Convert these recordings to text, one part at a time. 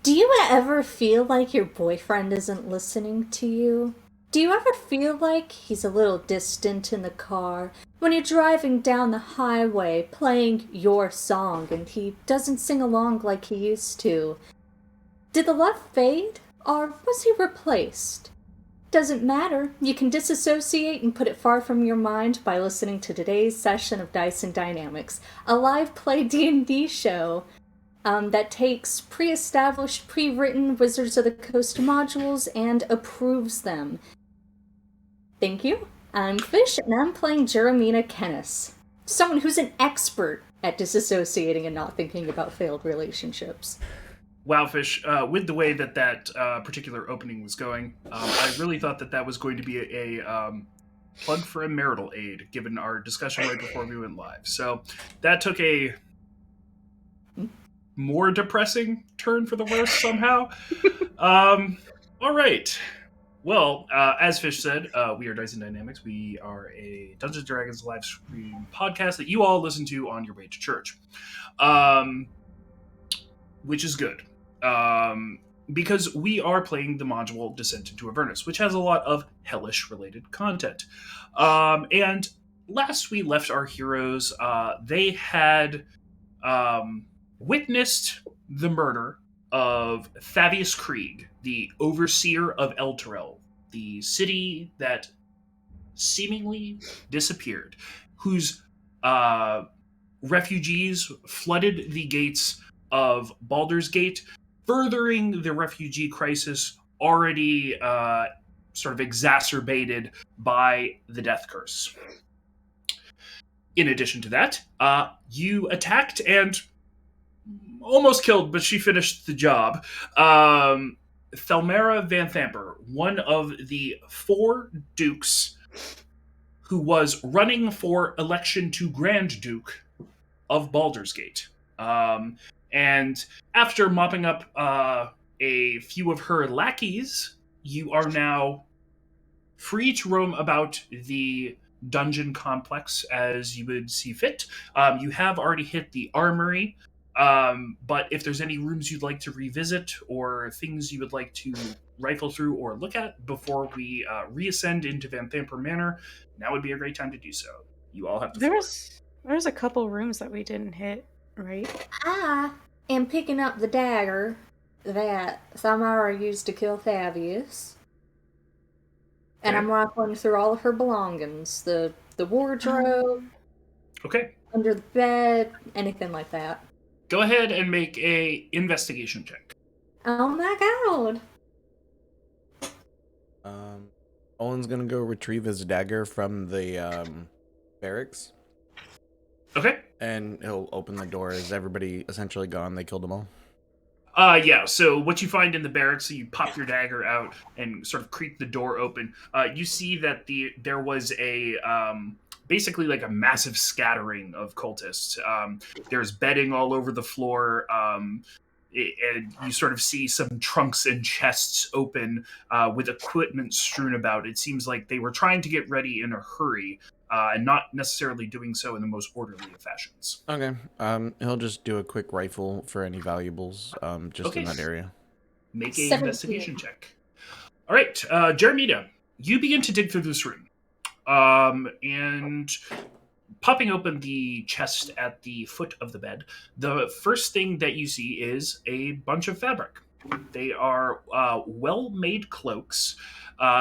Do you ever feel like your boyfriend isn't listening to you? Do you ever feel like he's a little distant in the car when you're driving down the highway playing your song and he doesn't sing along like he used to? Did the love fade or was he replaced? Doesn't matter. You can disassociate and put it far from your mind by listening to today's session of Dice and Dynamics, a live play D&D show that takes pre-established, pre-written Wizards of the Coast modules and approves them. Thank you. I'm Fish, and I'm playing Jeremina Kennis, someone who's an expert at disassociating and not thinking about failed relationships. Wow, Fish, with the way that particular opening was going, I really thought that was going to be a plug for a marital aid, given our discussion right before we went live. So that took a more depressing turn for the worse somehow. All right. Well, as Fish said, we are Dice and Dynamics. We are a Dungeons & Dragons live stream podcast that you all listen to on your way to church, which is good. Because we are playing the module Descent into Avernus, which has a lot of hellish-related content. And last we left our heroes, they had witnessed the murder of Thavius Krieg, the overseer of Elturel, the city that seemingly disappeared, whose refugees flooded the gates of Baldur's Gate, furthering the refugee crisis already sort of exacerbated by the Death Curse. In addition to that, you attacked and almost killed, but she finished the job. Thelmera Van Thamper, one of the 4 dukes who was running for election to Grand Duke of Baldur's Gate. And after mopping up a few of her lackeys, you are now free to roam about the dungeon complex as you would see fit. You have already hit the armory, but if there's any rooms you'd like to revisit or things you would like to rifle through or look at before we reascend into Van Thamper Manor, now would be a great time to do so. You all have the floor. There's a couple rooms that we didn't hit, right? I am picking up the dagger that Thamara used to kill Thavius. And Okay. I'm rifling through all of her belongings. The wardrobe, Okay. under the bed, anything like that. Go ahead and make a investigation check. Oh my god! Owen's gonna go retrieve his dagger from the barracks. Okay. And he'll open the door. Is everybody essentially gone? They killed them all? Yeah, so what you find in the barracks, so you pop your dagger out and sort of creak the door open. You see that there was a basically like a massive scattering of cultists. There's bedding all over the floor, and you sort of see some trunks and chests open with equipment strewn about. It seems like they were trying to get ready in a hurry, and not necessarily doing so in the most orderly of fashions. Okay. He'll just do a quick rifle for any valuables, just Okay. in that area. Make a 17. investigation check. All right, Jeremita, you begin to dig through this room, and popping open the chest at the foot of the bed, the first thing that you see is a bunch of fabric. They are well-made cloaks,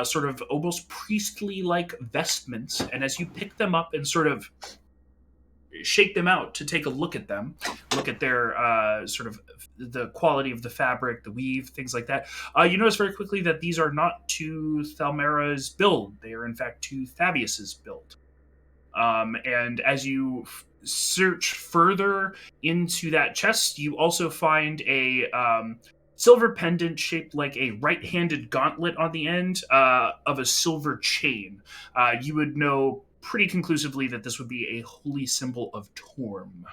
sort of almost priestly-like vestments, and as you pick them up and sort of shake them out to take a look at them, look at their sort of the quality of the fabric, the weave, things like that, you notice very quickly that these are not to Thalmera's build. They are, in fact, to Thavius's build. And as you search further into that chest, you also find a silver pendant shaped like a right-handed gauntlet on the end of a silver chain. You would know pretty conclusively that this would be a holy symbol of Torm.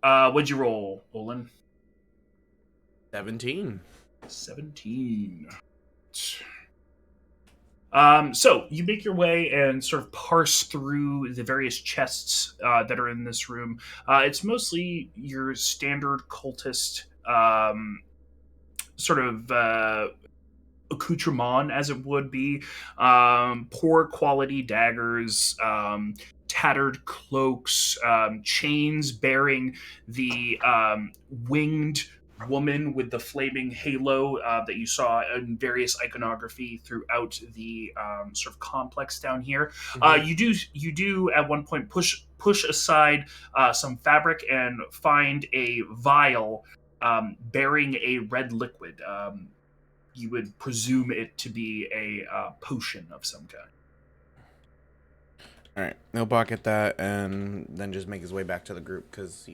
What'd you roll, Olin? 17. 17. So you make your way and sort of parse through the various chests that are in this room. It's mostly your standard cultist sort of accoutrement, as it would be. Poor quality daggers, tattered cloaks, chains bearing the winged woman with the flaming halo that you saw in various iconography throughout the sort of complex down here. You do at one point push aside some fabric and find a vial bearing a red liquid. You would presume it to be a potion of some kind. All right, he'll pocket that and then just make his way back to the group because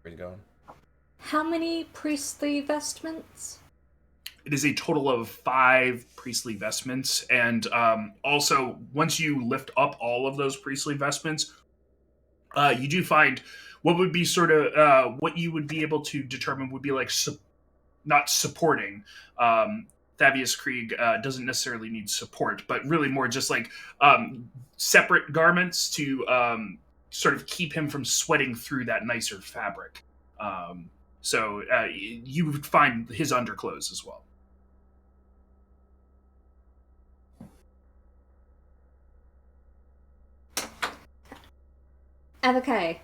where's he going? How many priestly vestments? It is a total of 5 priestly vestments, and also once you lift up all of those priestly vestments, you do find what would be sort of what you would be able to determine would be like not supporting. Thavius Krieg doesn't necessarily need support, but really more just like separate garments to sort of keep him from sweating through that nicer fabric. So you would find his underclothes as well. Okay,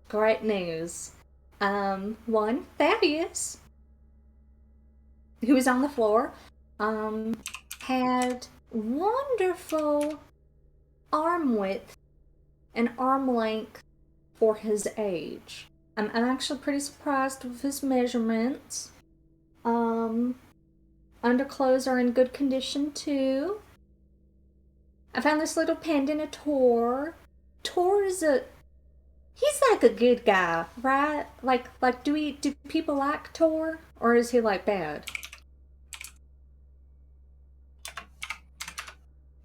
great news. One, Thaddeus, who was on the floor, had wonderful arm width and arm length for his age. I'm actually pretty surprised with his measurements. Underclothes are in good condition too. I found this little pendant of Tor. Tor is he's like a good guy, right? Like do people like Tor? Or is he like bad?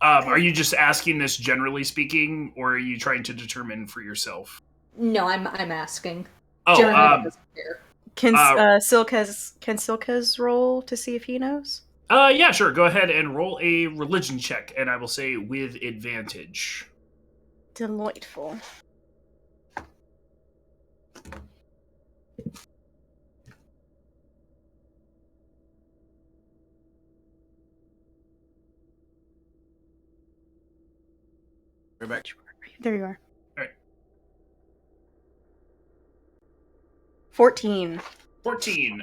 Are you just asking this generally speaking, or are you trying to determine for yourself? No, I'm asking. Oh, Jeremy doesn't care. Can Silka's roll to see if he knows? Yeah, sure. Go ahead and roll a religion check, and I will say with advantage. Delightful. We're back. There you are. All right. 14. 14.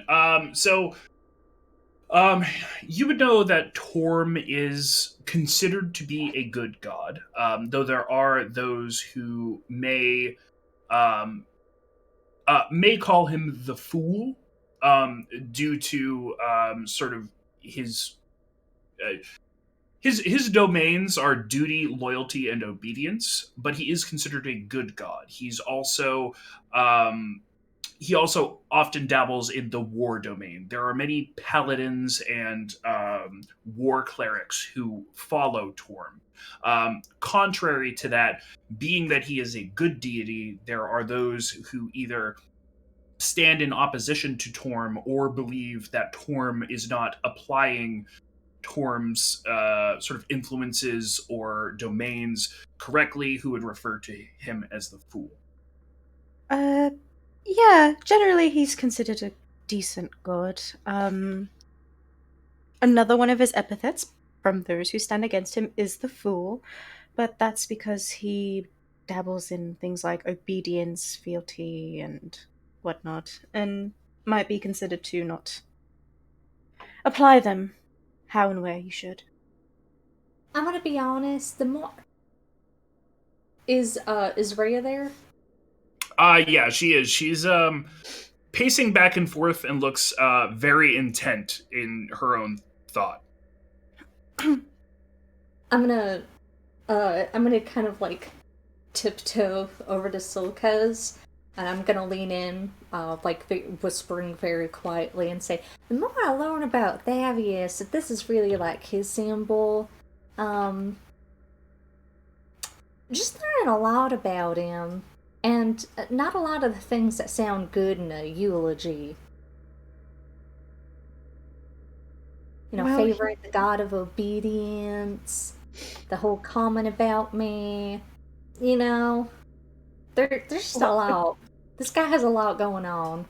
You would know that Torm is considered to be a good god, though there are those who may call him the fool, due to sort of his. His domains are duty, loyalty, and obedience, but he is considered a good god. He also often dabbles in the war domain. There are many paladins and war clerics who follow Torm. Contrary to that, being that he is a good deity, there are those who either stand in opposition to Torm or believe that Torm is not applying Torm's sort of influences or domains correctly, who would refer to him as the fool. Yeah, generally he's considered a decent god. Another one of his epithets from those who stand against him is the fool, but that's because he dabbles in things like obedience, fealty, and whatnot, and might be considered to not apply them how and where you should. I'm gonna be honest, the more is Rhea there? Yeah, she is. She's pacing back and forth and looks very intent in her own thought. I'm gonna kind of like tiptoe over to Silka's, and I'm gonna lean in, whispering very quietly and say, the more I learn about Thavius, if this is really like his symbol, just learning a lot about him, and not a lot of the things that sound good in a eulogy. You know, Well, favoring the god of obedience, The whole comment about me, you know, there's just a What? lot. This guy has a lot going on.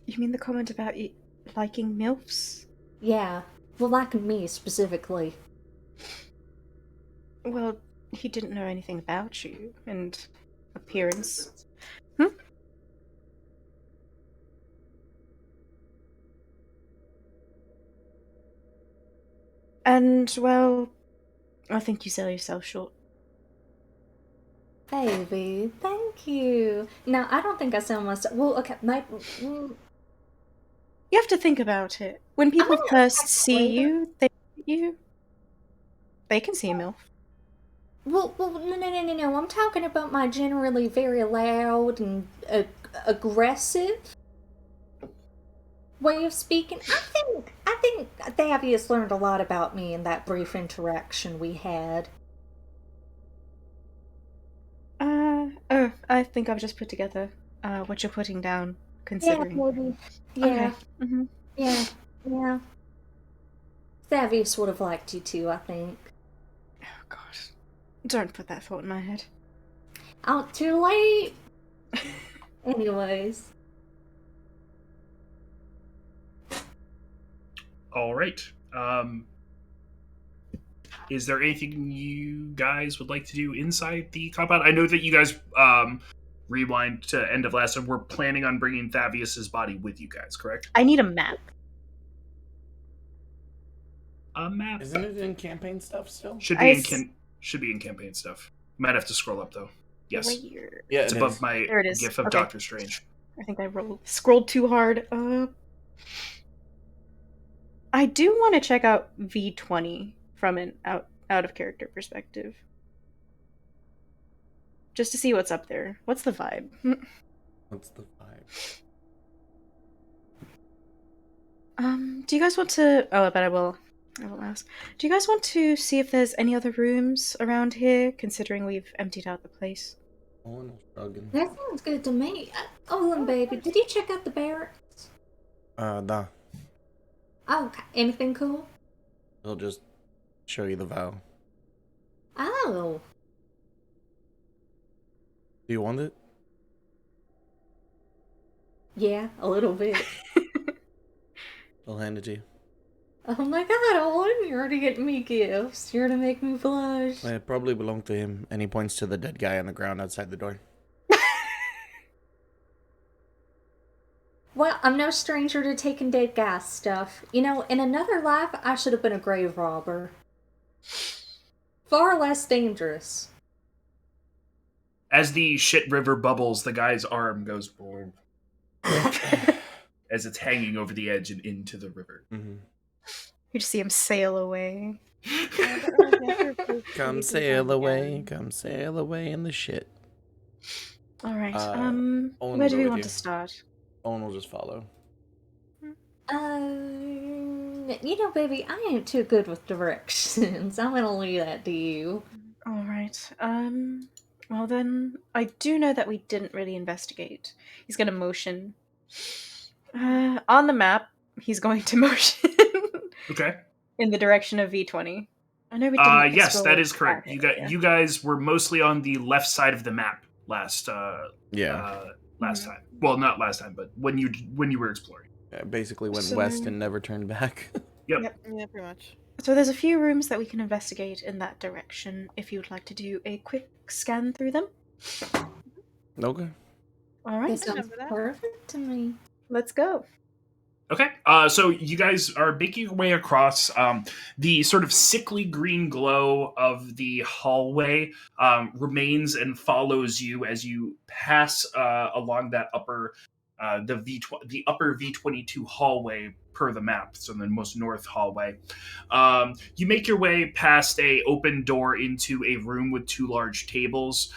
You mean the comment about you liking MILFs? Yeah, well, like me specifically. Well, he didn't know anything about you and appearance. Hmm? And, well, I think you sell yourself short. Baby, thank you. Now, I don't think I sound myself. Well, okay, You have to think about it. When I'm people gonna first attack see later. you, they can see a MILF. Well, no. I'm talking about my generally very loud and aggressive way of speaking. I think Thavius learned a lot about me in that brief interaction we had. I think I've just put together what you're putting down, Yeah, considering. maybe. Okay. Yeah, Mm-hmm. yeah, yeah. Thavius would have liked you too, I think. Oh, God. Don't put that thought in my head. Out too late. Anyways. All right. Is there anything you guys would like to do inside the compound? I know that you guys rewind to end of last time. We're planning on bringing Thavius's body with you guys, correct? I need a map. A map Isn't it in campaign stuff still? should I be in s- should be in campaign stuff. Might have to scroll up though. Yes, Where? Yeah, it's it above is. my There it is. GIF of Okay. Doctor Strange. I think I scrolled too hard. I do want to check out V20 from an out of character perspective, just to see what's up there. What's the vibe? What's the vibe? Do you guys want to? Oh, but I will. I will ask. Do you guys want to see if there's any other rooms around here? Considering we've emptied out the place. Owen was shrugging. That sounds good to me. Oh, baby, did you check out the barracks? Nah. Oh, okay. Anything cool? He'll just show you the vow. Oh. Do you want it? Yeah, a little bit. I'll hand it to you. Oh my god, Owen, you're already getting me gifts. You're gonna make me blush. It probably belonged to him, and he points to the dead guy on the ground outside the door. Well, I'm no stranger to taking dead guy stuff. You know, in another life, I should have been a grave robber. Far less dangerous. As the shit river bubbles, the guy's arm goes as it's hanging over the edge and into the river. Mm-hmm. You just see him sail away. Come sail away in the shit. All right. Owen will Where do go we with want you. to start? Owen will just follow. You know, baby, I ain't too good with directions. I'm gonna leave that to you. All right. Well then, I do know that we didn't really investigate. He's gonna motion. On the map, he's going to motion Okay. in the direction of V20. I know we didn't. Yes, that explore is correct. that area. You guys were mostly on the left side of the map last Yeah. last time. Well, not last time, but when you were exploring. Basically went So- west and never turned back. Yep. Yeah, pretty much. So there's a few rooms that we can investigate in that direction. If you'd like to do a quick scan through them. Okay. All right. This sounds remember that. perfect to me. Let's go. Okay, so you guys are making your way across the sort of sickly green glow of the hallway remains and follows you as you pass along that upper the upper V22 hallway per the map, so the most north hallway. You make your way past a open door into a room with two large tables.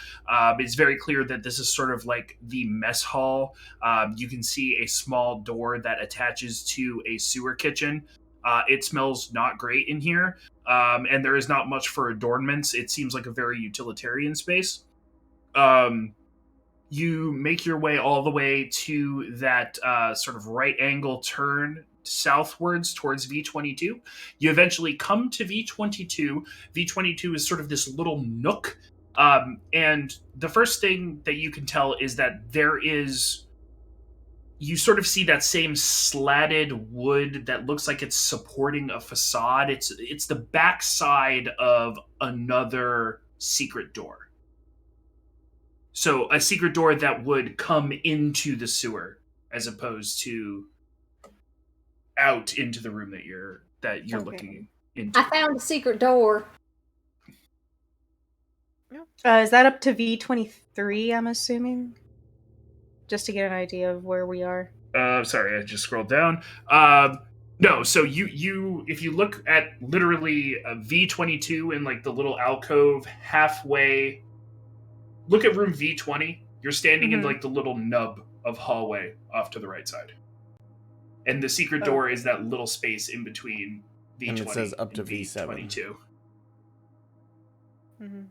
It's very clear that this is sort of like the mess hall. You can see a small door that attaches to a sewer kitchen. It smells not great in here, and there is not much for adornments. It seems like a very utilitarian space. you make your way all the way to that sort of right angle turn southwards towards V22. You eventually come to V22. V22 is sort of this little nook. And the first thing that you can tell is that you sort of see that same slatted wood that looks like it's supporting a facade. It's the backside of another secret door. So a secret door that would come into the sewer as opposed to out into the room that you're Okay. looking into. I found a secret door. Is that up to V23, I'm assuming? Just to get an idea of where we are. Sorry, I just scrolled down. No, so you if you look at literally V22 in like the little alcove halfway, look at room V20. You're standing in like the little nub of hallway off to the right side, and the secret door is that little space in between V20 And it says up to and V7. V22. Mm-hmm.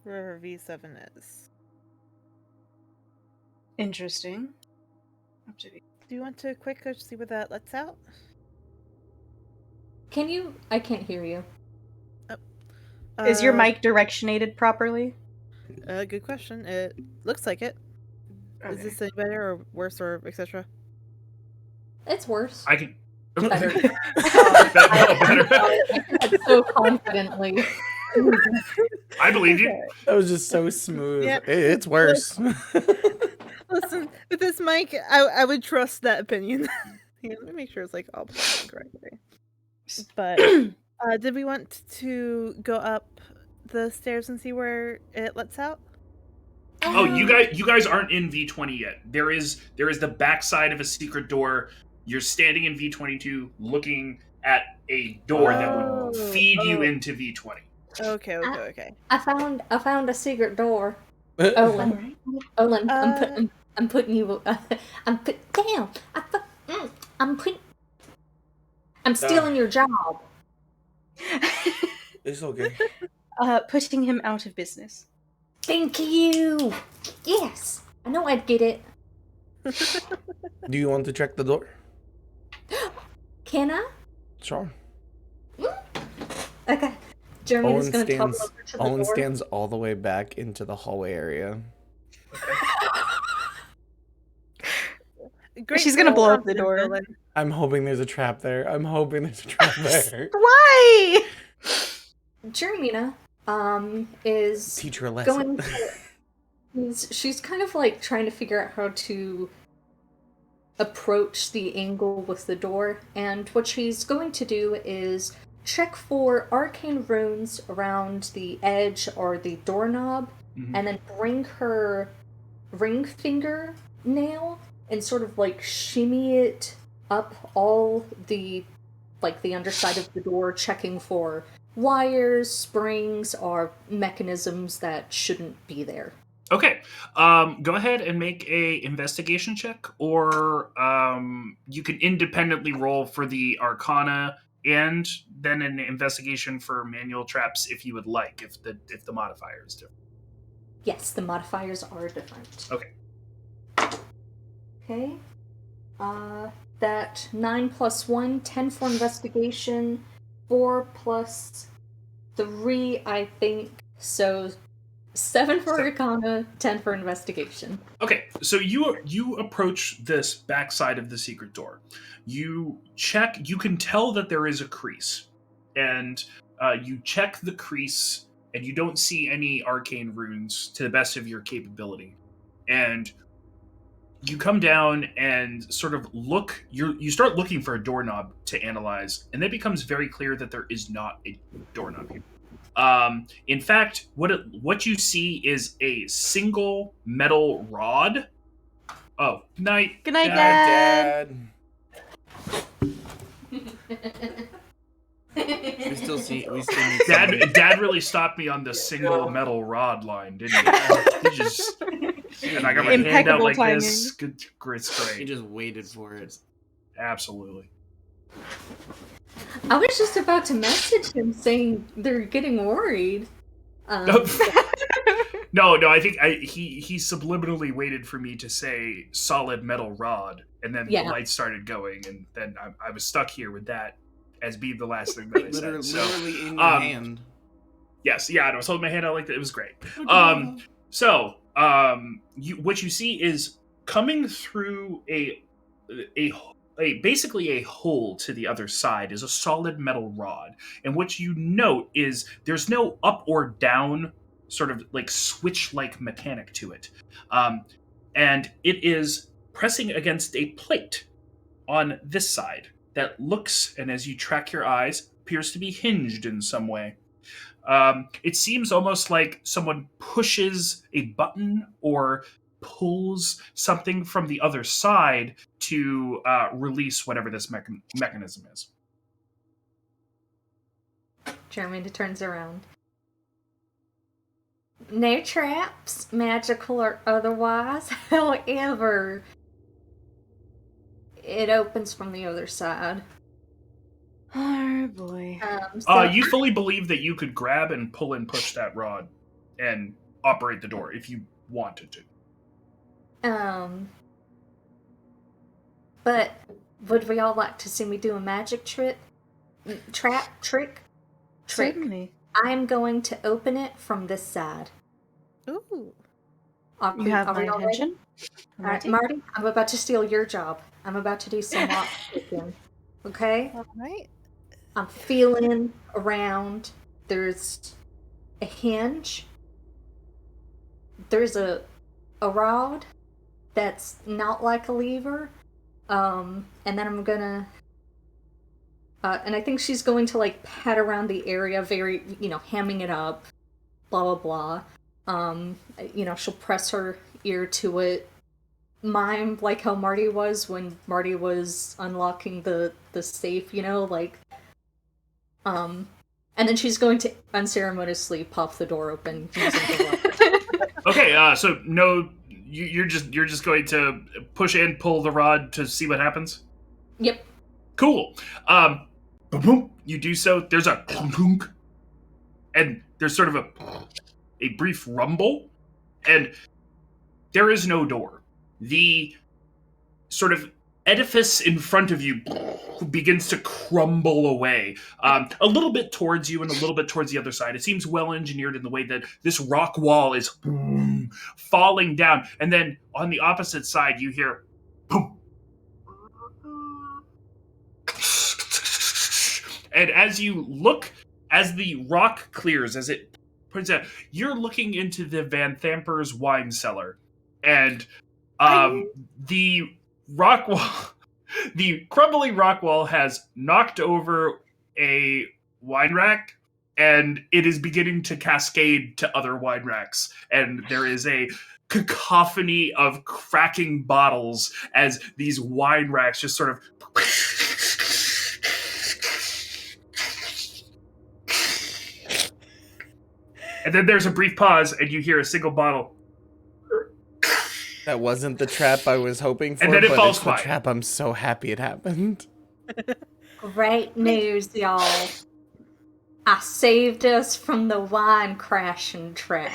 Wherever V7 is. Interesting. Up to V. Do you want to quick go see where that lets out? Can you? I can't hear you. Is your mic directionated properly? Good question. It looks like it. Is this any better or worse or etc.? It's worse. I can. Better. Better. So confidently. I believe you. That was just so smooth. Yeah. It's worse. Listen, with this mic, I would trust that opinion. Let me make sure it's like all positioned correctly. But did we want to go up the stairs and see where it lets out? Oh, you guys aren't in V20 yet. There is the backside of a secret door. You're standing in V22 looking at a door that would feed you into V20. Okay. I found a secret door. Olin, I'm putting you. I'm stealing your job. It's okay. Putting him out of business. Thank you. Yes, I know I'd get it. Do you want to check the door? Can I? Sure. Okay. Jeremy's Owen gonna stands. topple over to the Owen door. stands all the way back into the hallway area. Great. She's gonna blow up the door. Confidence, I'm hoping there's a trap there. Why? Jeremina, is Teach her a lesson. she's kind of like trying to figure out how to approach the angle with the door, and what she's going to do is check for arcane runes around the edge or the doorknob, and then bring her ring finger nail and sort of like shimmy it up all the underside of the door, checking for wires, springs, or mechanisms that shouldn't be there. Okay. Go ahead and make a investigation check, or you can independently roll for the Arcana and then an investigation for manual traps if you would like, if the modifier is different. Yes, the modifiers are different. Okay. Okay. That 9 plus 1, 10 for investigation, 4 plus 3, I think. So 7 for Arcana, 10 for investigation. Okay, so you approach this backside of the secret door. You check. You can tell that there is a crease, and you check the crease, and you don't see any arcane runes to the best of your capability. And you come down and sort of look. You start looking for a doorknob to analyze, and it becomes very clear that there is not a doorknob here. In fact, what you see is a single metal rod. Oh, night. Good night, Dad. We still need somebody. Dad really stopped me on the single metal rod line, didn't he? He just, and I got my hand out Impeccable like timing. this. Good, it's He great. just waited for it. Absolutely. I was just about to message him saying they're getting worried. No, No, I think he subliminally waited for me to say solid metal rod, and then the Yeah. lights started going, and then I was stuck here with that as being the last thing that I said. So, Literally in your hand. yes, yeah, and I was holding my hand out like that. It was great. Adorable. So, what you see is coming through a basically a hole to the other side is a solid metal rod, and what you note is there's no up or down sort of like switch-like mechanic to it, and it is pressing against a plate on this side that looks, and as you track your eyes, appears to be hinged in some way. It seems almost like someone pushes a button or pulls something from the other side to release whatever this mechanism is. Jeremy turns around. No traps, magical or otherwise. However, it opens from the other side. Oh boy. You fully believe that you could grab and pull and push that rod and operate the door if you wanted to. But would we all like to see me do a magic trick? Trick? Certainly. I'm going to open it from this side. Ooh. You have my all ready? attention. All right, Marty, I'm about to steal your job. I'm about to do some lock picking. Okay? All right. I'm feeling around. There's a hinge. There's a rod that's not like a lever. And then I'm gonna... and I think she's going to, like, pat around the area, very, hamming it up. Blah, blah, blah. She'll press her ear to it. Mime, like how Marty was when Marty was unlocking the safe, and then she's going to unceremoniously pop the door open using the lock. Okay, so no, you're just going to push in, pull the rod to see what happens? Yep. Cool. Boom, boom, you do so. There's a clunk, and there's sort of a brief rumble, and there is no door. The sort of edifice in front of you begins to crumble away, a little bit towards you and a little bit towards the other side. It seems well engineered in the way that this rock wall is falling down, and then on the opposite side you hear boom. And as you look, as the rock clears, as it points out, you're looking into the Van Thamper's wine cellar, and the rock wall, the crumbling rock wall has knocked over a wine rack, and it is beginning to cascade to other wine racks, and there is a cacophony of cracking bottles as these wine racks just sort of and then there's a brief pause, and you hear a single bottle. That wasn't the trap I was hoping for, And then it but falls it's quiet. the trap I'm so happy it happened. Great news, y'all. I saved us from the wine crashing trap.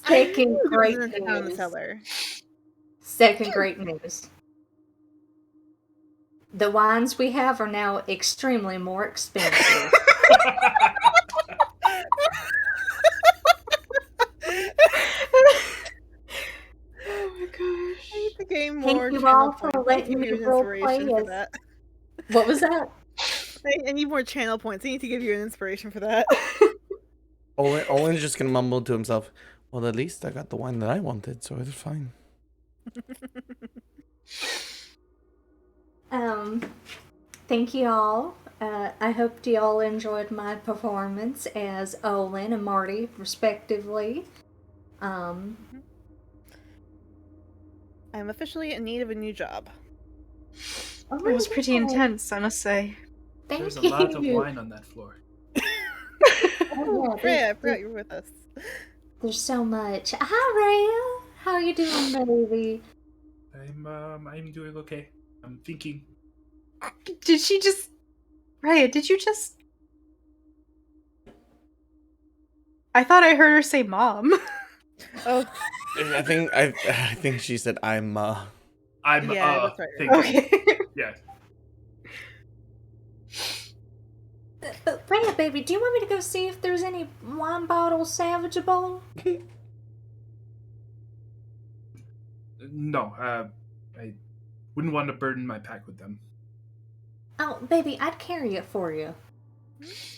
Second great news. Second great news. The wines we have are now extremely more expensive. Oh my gosh. I need to gain Thank more you channel all for points. letting I need me to give you an roleplay inspiration for as- that. What was that? I need more channel points. I need to give you an inspiration for that. Owen's just gonna mumble to himself, well, at least I got the wine that I wanted, so it's fine. Thank you all. I hope you all enjoyed my performance as Olin and Marty, respectively. I'm officially in need of a new job. It was pretty intense, I must say. Thank There's a you. lot of wine on that floor. Oh, yeah, Freya, I forgot you were with us. there's so much. Hi, Rhea. How you doing, baby? I'm doing okay. I'm thinking. Did she just... Raya, did you just... I thought I heard her say mom. Oh, I think she said I'm yeah, that's right. Thank you. Okay. Yeah. But Rhea, baby, do you want me to go see if there's any wine bottles salvageable? No, I wouldn't want to burden my pack with them. Oh, baby, I'd carry it for you.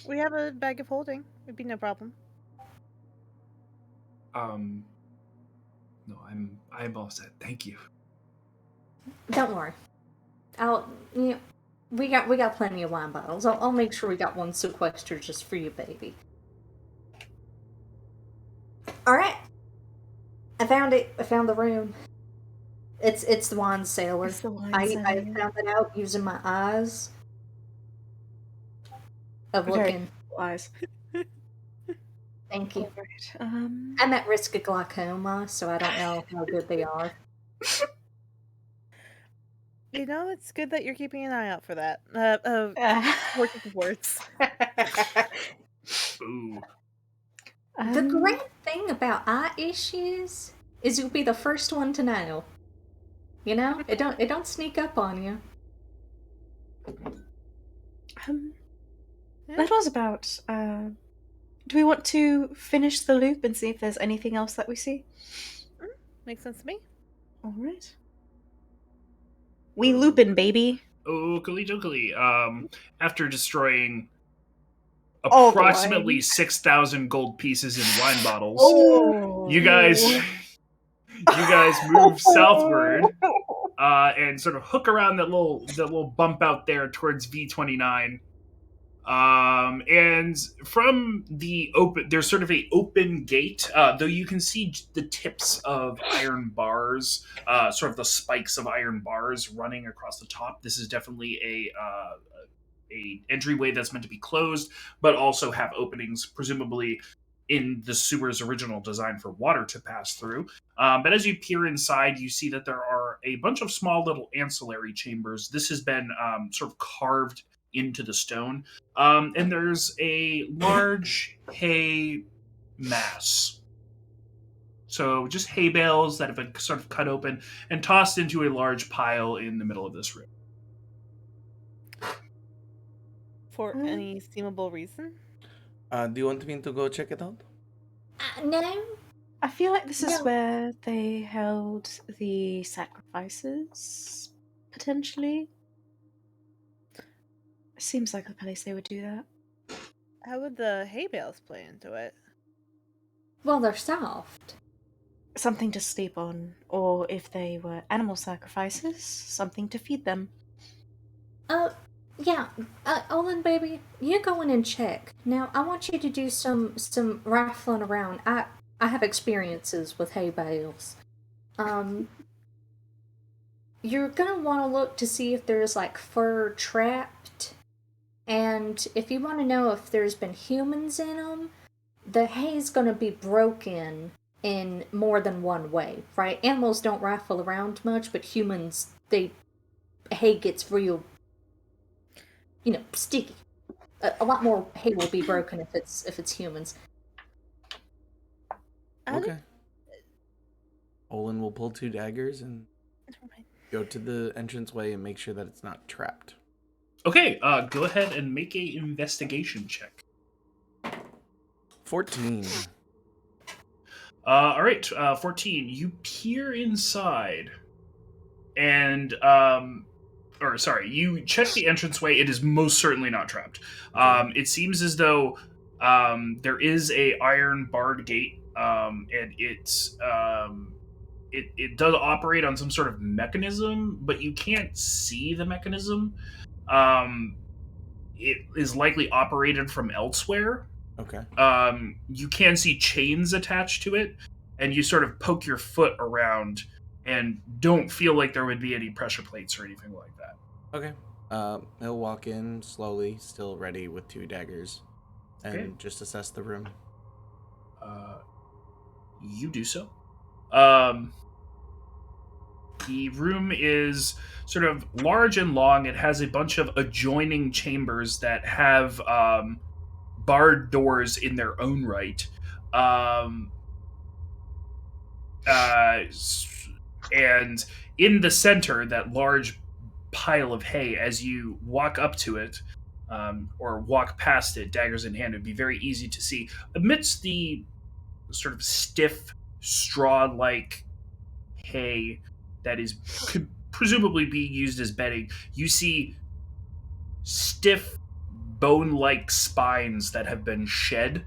We have a bag of holding. It'd be no problem. No, I'm all set. Thank you. Don't worry. We got plenty of wine bottles. I'll make sure we got one sequestered just for you, baby. All right. I found it. I found the room. It's the wine cellar. It's the wine I cellar. found it out using my eyes of Very looking. wise. Thank you. Alright. I'm at risk of glaucoma, so I don't know how good they are. You know, it's good that you're keeping an eye out for that. Words. Ooh. The great thing about eye issues is you'll be the first one to know. You know, it don't sneak up on you. That was about. Do we want to finish the loop and see if there's anything else that we see? Makes sense to me. All right. We loopin', baby. Okily dokily. After destroying All the approximately wine. 6,000 gold pieces in wine bottles, Oh, you guys move southward and sort of hook around that little bump out there towards V29. And from the open, there's sort of a open gate, though you can see the tips of iron bars, sort of the spikes of iron bars running across the top. This is definitely a entryway that's meant to be closed, but also have openings, presumably in the sewer's original design for water to pass through. But as you peer inside, you see that there are a bunch of small little ancillary chambers. This has been sort of carved into the stone. And there's a large hay mass. So just hay bales that have been sort of cut open and tossed into a large pile in the middle of this room. For any seemable reason? Do you want me to go check it out? No. I feel like this is No. where they held the sacrifices, potentially. Seems like a place they would do that. How would the hay bales play into it? Well, they're soft. Something to sleep on, or if they were animal sacrifices, something to feed them. Yeah. Olin, baby, you go in and check. Now, I want you to do some rifling around. I have experiences with hay bales. You're gonna want to look to see if there's like fur trapped, and if you want to know if there's been humans in them, the hay's gonna be broken in more than one way, right? Animals don't rifle around much, but humans, hay gets real, sticky. A lot more hay will be broken if it's humans. Okay. Olin will pull 2 daggers and go to the entranceway and make sure that it's not trapped. Okay, go ahead and make a investigation check. 14. All right, 14. You peer inside, and you check the entranceway. It is most certainly not trapped. It seems as though there is a iron barred gate, and it does operate on some sort of mechanism, but you can't see the mechanism. It is likely operated from elsewhere. Okay. You can see chains attached to it, and you sort of poke your foot around and don't feel like there would be any pressure plates or anything like that. Okay. He'll walk in slowly, still ready with 2 daggers, and just assess the room. You do so. The room is sort of large and long. It has a bunch of adjoining chambers that have barred doors in their own right. Um, and in the center, that large pile of hay, as you walk up to it, or walk past it, daggers in hand, it would be very easy to see. Amidst the sort of stiff, straw-like hay that could presumably be used as bedding, you see stiff, bone-like spines that have been shed.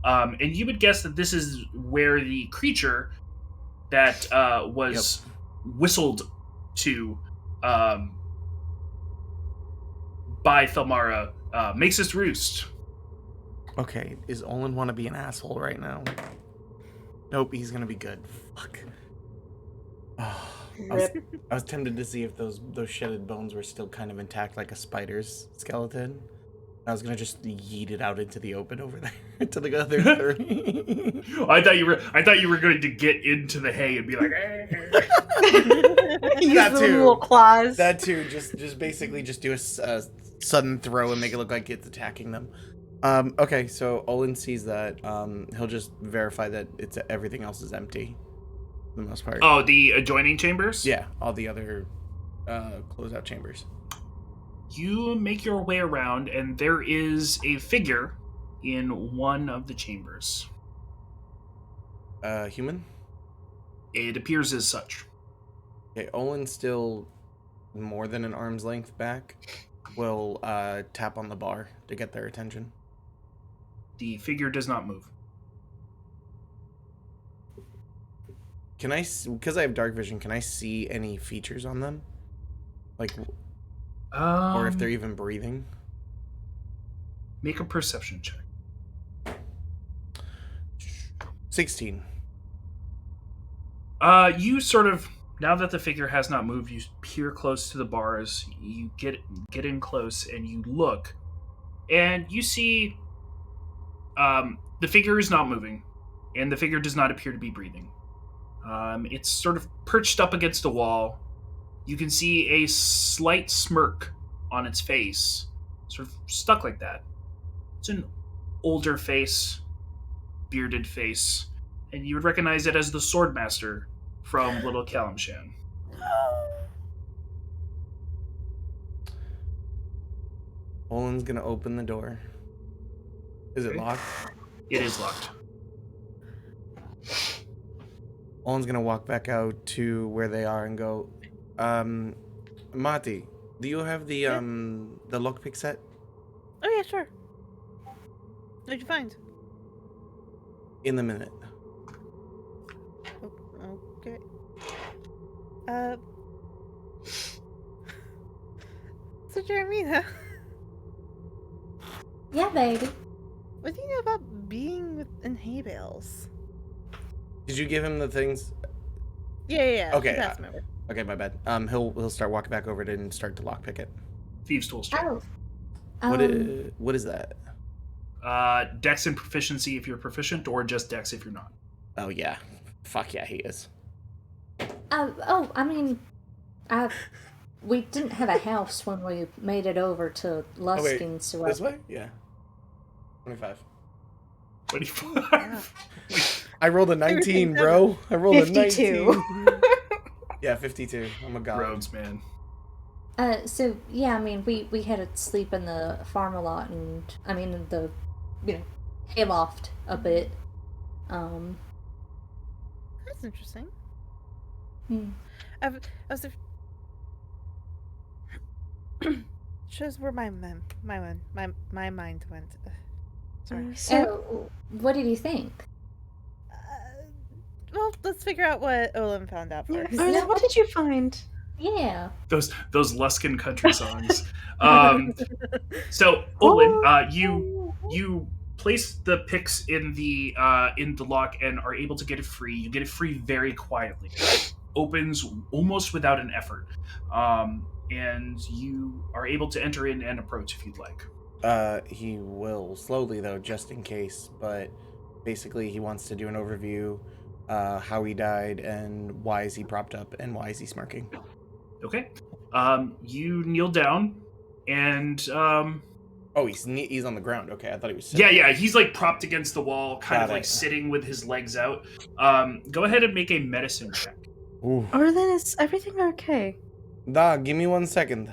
And you would guess that this is where the creature that was whistled to by Thelmara makes its roost. Okay, is Olin want to be an asshole right now? Nope, he's gonna be good. Fuck. Oh, I was tempted to see if those shedded bones were still kind of intact, like a spider's skeleton. I was gonna just yeet it out into the open over there to the other three. I thought you were going to get into the hay and be like, eh. Use That the too. little claws. That too. Just basically just do a sudden throw and make it look like it's attacking them. Okay, so Olin sees that. He'll just verify that everything else is empty, for the most part. Oh, the adjoining chambers? Yeah, all the other closeout chambers. You make your way around, and there is a figure in one of the chambers. Human? It appears as such. Okay, Olin's still more than an arm's length back. Will tap on the bar to get their attention. The figure does not move. Can I, because I have dark vision, can I see any features on them? Like, or if they're even breathing? Make a perception check. 16. You sort of, now that the figure has not moved, you peer close to the bars, you get in close, and you look, and you see the figure is not moving, and the figure does not appear to be breathing. It's sort of perched up against a wall. You can see a slight smirk on its face, sort of stuck like that. It's an older face, bearded face, and you would recognize it as the Swordmaster from Little Kalimshan. Olin's gonna open the door. Is it locked? It is locked. Olin's gonna walk back out to where they are and go, Mati, do you have the lockpick set? Oh yeah, sure. What'd you find? In the minute. Okay. So Jeremina, Yeah, baby. what do you know about being in hay bales? Did you give him the things? Yeah. Okay, he passed me over. Okay, my bad. He'll start walking back over it and start to lockpick it. Thieves' tools check. Oh. What is that? Dex and proficiency if you're proficient, or just Dex if you're not. Oh yeah, fuck yeah, he is. I mean, we didn't have a house when we made it over to Luskin, so This way? Yeah. 25. 25. I rolled a 19, bro. I rolled a 52. 19. Yeah, 52. I'm a god. Rogues, man. So yeah, I mean, we had to sleep in the farm a lot, and I mean in the, hayloft a bit. That's interesting. Hmm. I was. Shows where my mind went. Sorry. So, what did you think? Well, let's figure out what Olin found out Yeah. first. Arlen, what did you find? Yeah. Those Luskin country songs. So Olin, you place the picks in the lock and are able to get it free. You get it free very quietly. It opens almost without an effort, and you are able to enter in and approach if you'd like. He will slowly though, just in case. But basically, he wants to do an overview, how he died, and why is he propped up, and why is he smirking. Okay. You kneel down, and Oh, he's on the ground. Okay, I thought he was sitting. Yeah, he's like propped against the wall, kind Got of like it. sitting with his legs out. Go ahead and make a medicine check. Ooh. Orlin, is everything okay? Give me 1 second.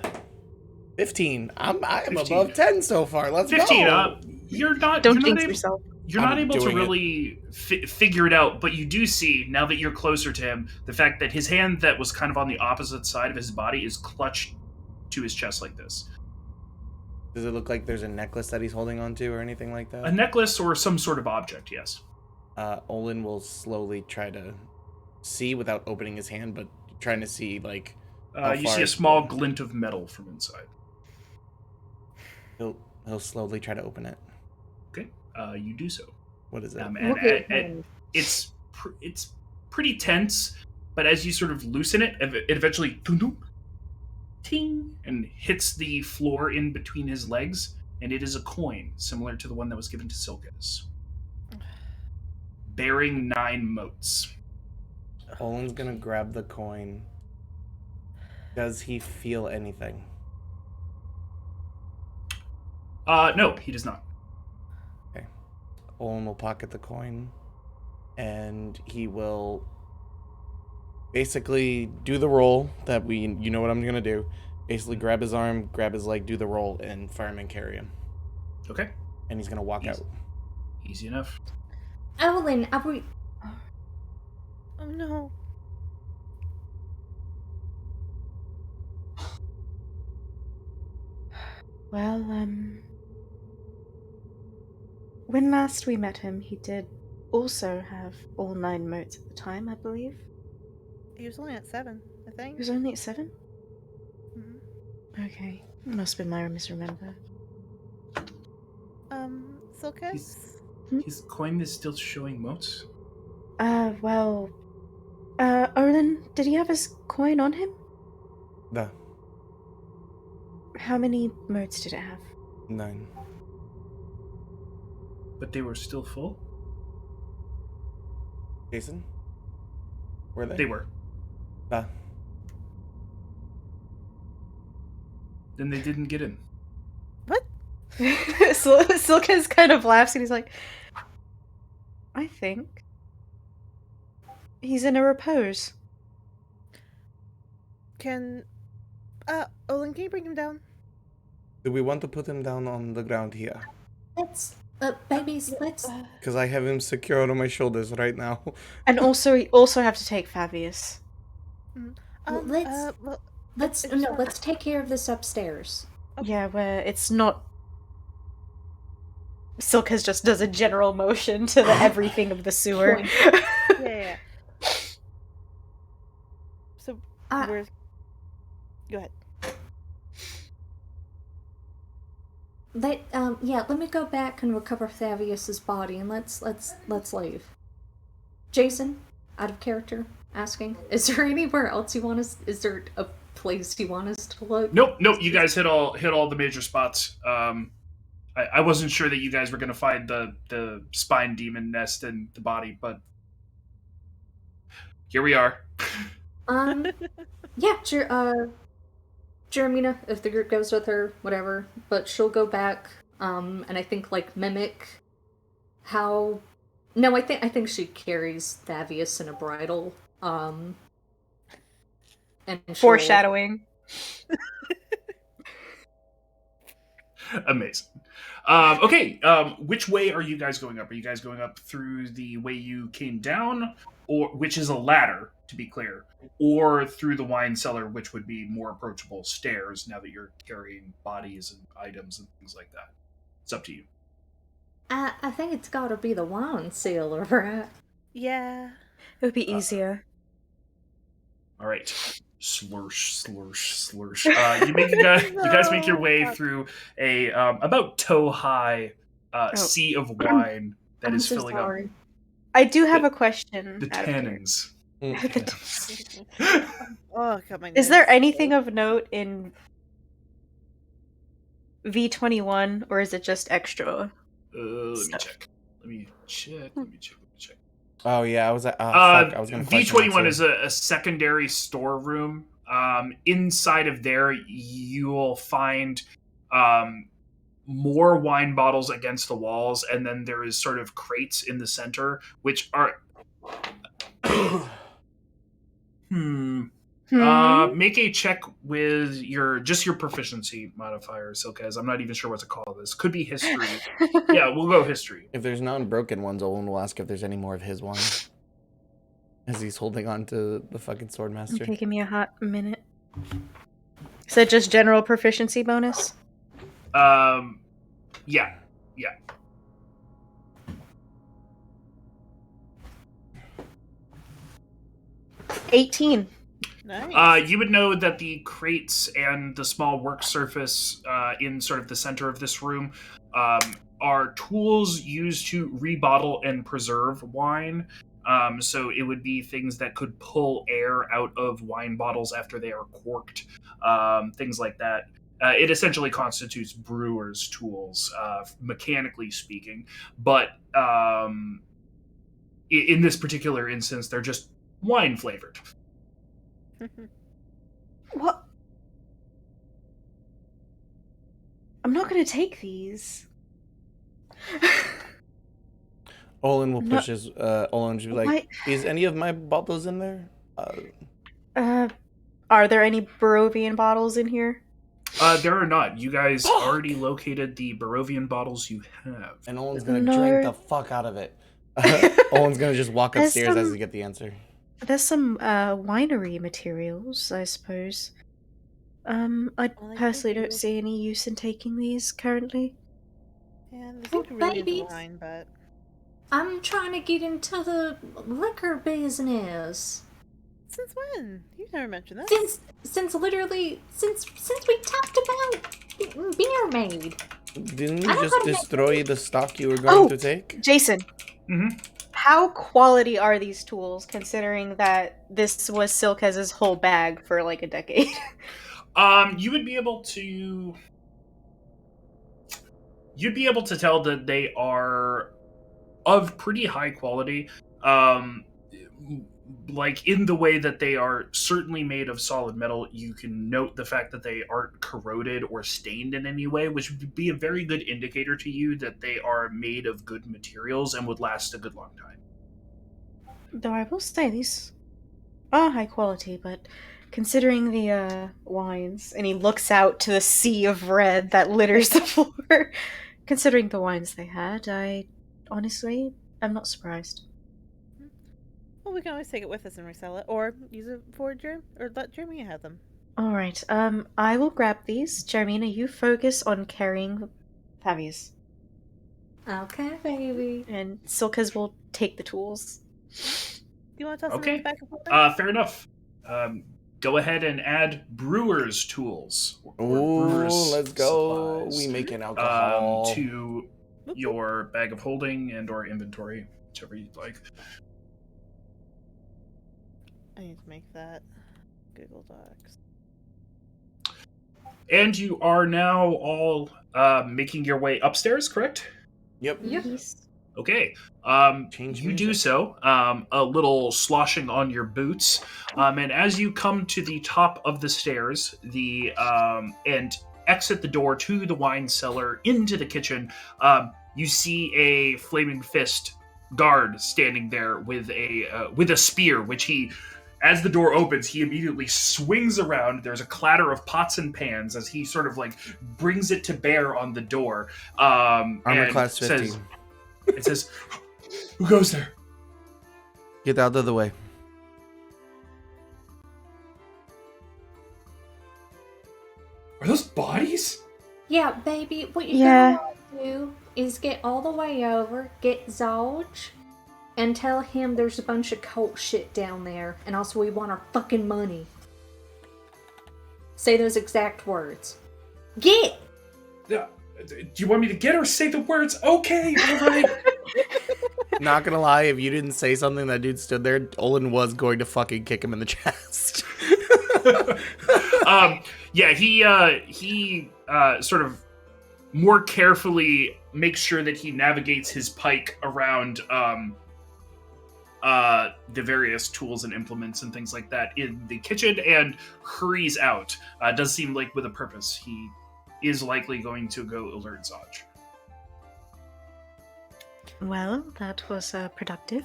15. I am 15. above 10 so far. Let's 15. go. You're not. Don't you're not jinx able, yourself. You're not I'm able to doing it. really figure it out, but you do see, now that you're closer to him, the fact that his hand that was kind of on the opposite side of his body is clutched to his chest like this. Does it look like there's a necklace that he's holding onto or anything like that? A necklace or some sort of object, yes. Olin will slowly try to see without opening his hand, but trying to see, like, how You far see a it's small going. glint of metal from inside. He'll slowly try to open it. Okay, you do so. What is it? And it's pretty tense, but as you sort of loosen it, it eventually ting, and hits the floor in between his legs, and it is a coin similar to the one that was given to Silkes, bearing 9 motes. Olin's gonna grab the coin. Does he feel anything? No, he does not. Okay. Olin will pocket the coin, and he will basically do the roll that you know what I'm gonna do. Basically grab his arm, grab his leg, do the roll, and fireman carry him. Okay. And he's gonna walk Easy. out. Easy enough. Evelyn, Oh no. Well, when last we met him, he did also have all 9 motes at the time, I believe. He was only at 7, I He think. was only at 7? Mhm. Okay. Must have been my misremember. Silkes? His coin is still showing motes? Olin, did he have his coin on him? The How many motes did it have? 9. But they were still full? Jason? Were they? They were. The Then they didn't get in. What? Silkes kind of laughs and he's like, I think he's in a repose. Olin, can you bring him down? Do we want to put him down on the ground here? let's, babies, let's. Because I have him secured on my shoulders right now. And also, we also have to take Fabius. Let's let's take care of this upstairs. Yeah, where it's not. Silkes just does a general motion to the everything of the sewer. Yeah. So, where's... Go ahead. Let me go back and recover Fabius's body, and let's leave. Jason, out of character, asking, is there anywhere else you want us? Is there a place you want us to look? Nope. You guys hit all the major spots. I wasn't sure that you guys were going to find the spine demon nest and the body, but here we are. Yeah, Jeremina, if the group goes with her, whatever, but she'll go back, and I think, like, mimic how... No, I think she carries Fabius in a bridle, and Foreshadowing. Amazing. Okay, which way are you guys going up? Are you guys going up through the way you came down, or which is a ladder, to be clear, or through the wine cellar, which would be more approachable stairs now that you're carrying bodies and items and things like that? It's up to you. I think it's gotta be the wine cellar, right? Yeah. It would be easier. All right. Slursh. You guys make your way through a about toe-high sea of wine that is filling up I do have a question. the tannins. Oh, got my Is there nose. anything of note in V21, or is it just extra? Let me check. Oh yeah, I was at. I was gonna question V21 that, is too. a secondary storeroom. Inside of there, you'll find more wine bottles against the walls, and then there is sort of crates in the center, which are. Make a check with your proficiency modifier, Silkez. I'm not even sure what to call this. Could be history. Yeah, we'll go history. If there's non-broken ones, Olin will ask if there's any more of his wine. As he's holding on to the fucking swordmaster. Okay, give me a hot minute. Is that just general proficiency bonus? Yeah. 18. Nice. You would know that the crates and the small work surface in sort of the center of this room are tools used to rebottle and preserve wine. So it would be things that could pull air out of wine bottles after they are corked, things like that. It essentially constitutes brewers' tools, mechanically speaking. But in this particular instance, they're just wine flavored. What? I'm not gonna take these. Olin will push his. Olin should be like, What? "Is any of my bottles in there?" Are there any Barovian bottles in here? There are not. You guys already located the Barovian bottles you have. And Olin's gonna drink the fuck out of it. Olin's gonna just walk upstairs as he get the answer. There's some winery materials, I suppose. I personally don't see any use in taking these currently. Yeah, they seem to really into baby. wine, but I'm trying to get into the liquor business. since when? You've never mentioned that. Since we talked about beer made. Didn't I you don't just have that- destroy the stock you were going to take? Jason, Mm-hmm. how quality are these tools, considering that this was Silkez's whole bag for like a decade? You would be able to. You'd be able to tell that they are of pretty high quality. Like in the way that they are certainly made of solid metal. You can note the fact that they aren't corroded or stained in any way, which would be a very good indicator to you that they are made of good materials and would last a good long time. Though I will say these are high quality, but considering the wines, and he looks out to the sea of red that litters the floor, considering the wines they had, I honestly am not surprised. Well, we can always take it with us and resell it, or use it for or let Jeremy have them. Alright, I will grab these. Jeremina, you focus on carrying Favius. Okay, baby. And Silkez will take the tools. Do you want to toss them Okay. in the back and forth? Fair enough. Go ahead and add brewer's tools. or Ooh, brewer's let's go. supplies, We making alcohol. to your bag of holding and or inventory, whichever you'd like. I need to make that Google Docs. And you are now all making your way upstairs, correct? Yep. Yes. Okay. Change You do music. so, a little sloshing on your boots, and as you come to the top of the stairs, and exit the door to the wine cellar into the kitchen, you see a flaming fist guard standing there with a spear, which he. As the door opens, he immediately swings around. There's a clatter of pots and pans as he sort of like brings it to bear on the door. Armor and class 15. It says, "Who goes there?" Get out of the way. Are those bodies? Yeah, baby, what you're gonna want to do is get all the way over, get Zolj, and tell him there's a bunch of cult shit down there, and also we want our fucking money. Say those exact words. Get! Yeah. Do you want me to get or say the words? Okay, all right. Not gonna lie, if you didn't say something, that dude stood there, Olin was going to fucking kick him in the chest. Yeah, he sort of more carefully makes sure that he navigates his pike around the various tools and implements and things like that in the kitchen and hurries out. Does seem like with a purpose. He is likely going to go alert Zaj. Well, that was productive.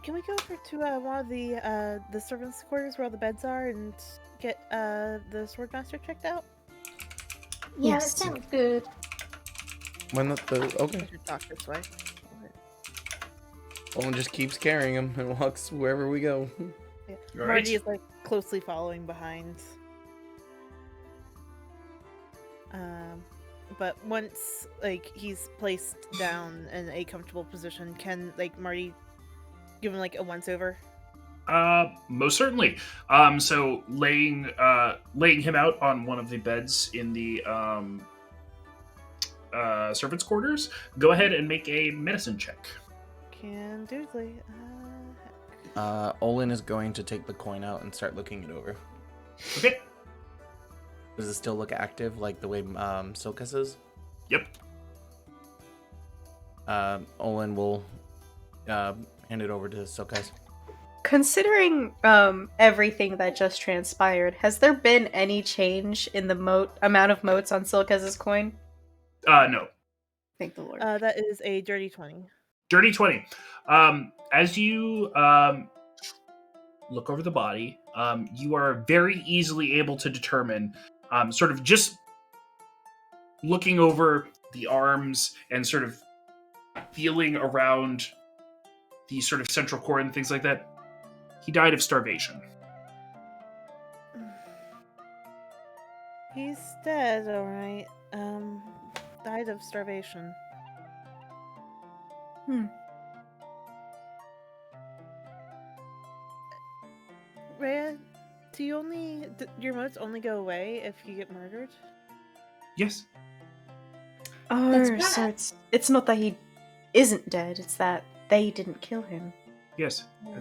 Can we go over to one of the servants' quarters where all the beds are and get the swordmaster checked out? Yeah, Yes. that sounds good. I should talk this way. Olin just keeps carrying him and walks wherever we go. Yeah. All Marty right. is like closely following behind. But once like he's placed down in a comfortable position, can like Marty give him like a once over? Most certainly. So laying him out on one of the beds in the servants' quarters. Go ahead and make a medicine check. Can Dudley? Olin is going to take the coin out and start looking it over. Okay. Does it still look active like the way Silkus is? Yep. Olin will hand it over to Silkus. Considering everything that just transpired, has there been any change in the amount of motes on Silkaz's coin? No. Thank the Lord. That is a dirty 20. Dirty 20. As you look over the body, you are very easily able to determine, sort of just looking over the arms and sort of feeling around the sort of central core and things like that, he died of starvation. He's dead, alright. Died of starvation. Rhea, do your motes only go away if you get murdered? Yes. Oh, That's so bad. it's not that he isn't dead, it's that they didn't kill him. Yes. Yeah.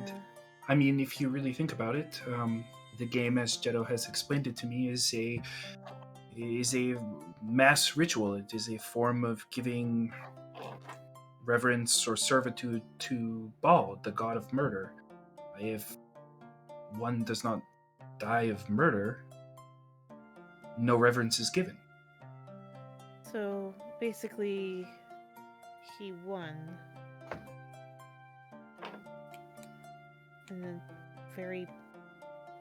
I mean, if you really think about it, the game, as Jetto has explained it to me, is a mass ritual. It is a form of giving reverence or servitude to Baal, the god of murder. If one does not die of murder, no reverence is given. So basically, he won. In a very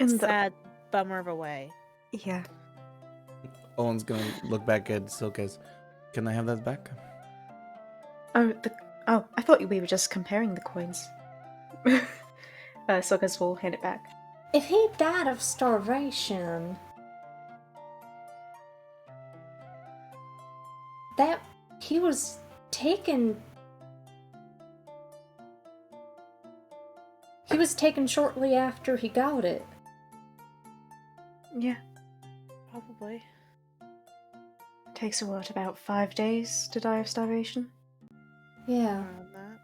sad bummer of a way. Yeah. Olin's gonna look back at Silkus. Can I have that back? Oh, I thought we were just comparing the coins. Silkus will hand it back. If he died of starvation, that he was taken. He was taken shortly after he got it. Yeah. Probably. Takes about 5 days to die of starvation? Yeah. Around that.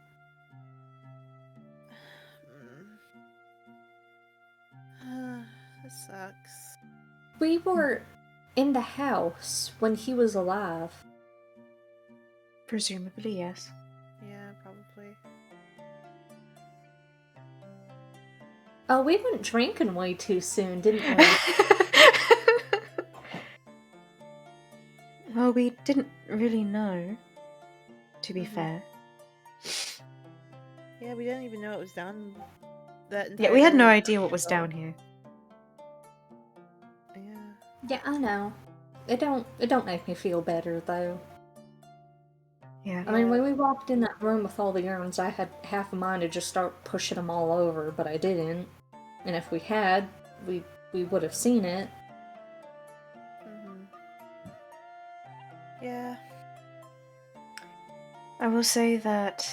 This sucks. We were in the house when he was alive. Presumably, yes. Yeah, probably. Oh, we went drinking way too soon, didn't we? Well, we didn't really know, to be fair. Yeah, we didn't even know it was down that Yeah, we had no entire- idea what was down here. Yeah. Yeah, I know. It don't make me feel better though. Yeah. I mean, when we walked in that room with all the urns, I had half a mind to just start pushing them all over, but I didn't. And if we had, we would have seen it. Mm-hmm. Yeah. I will say that,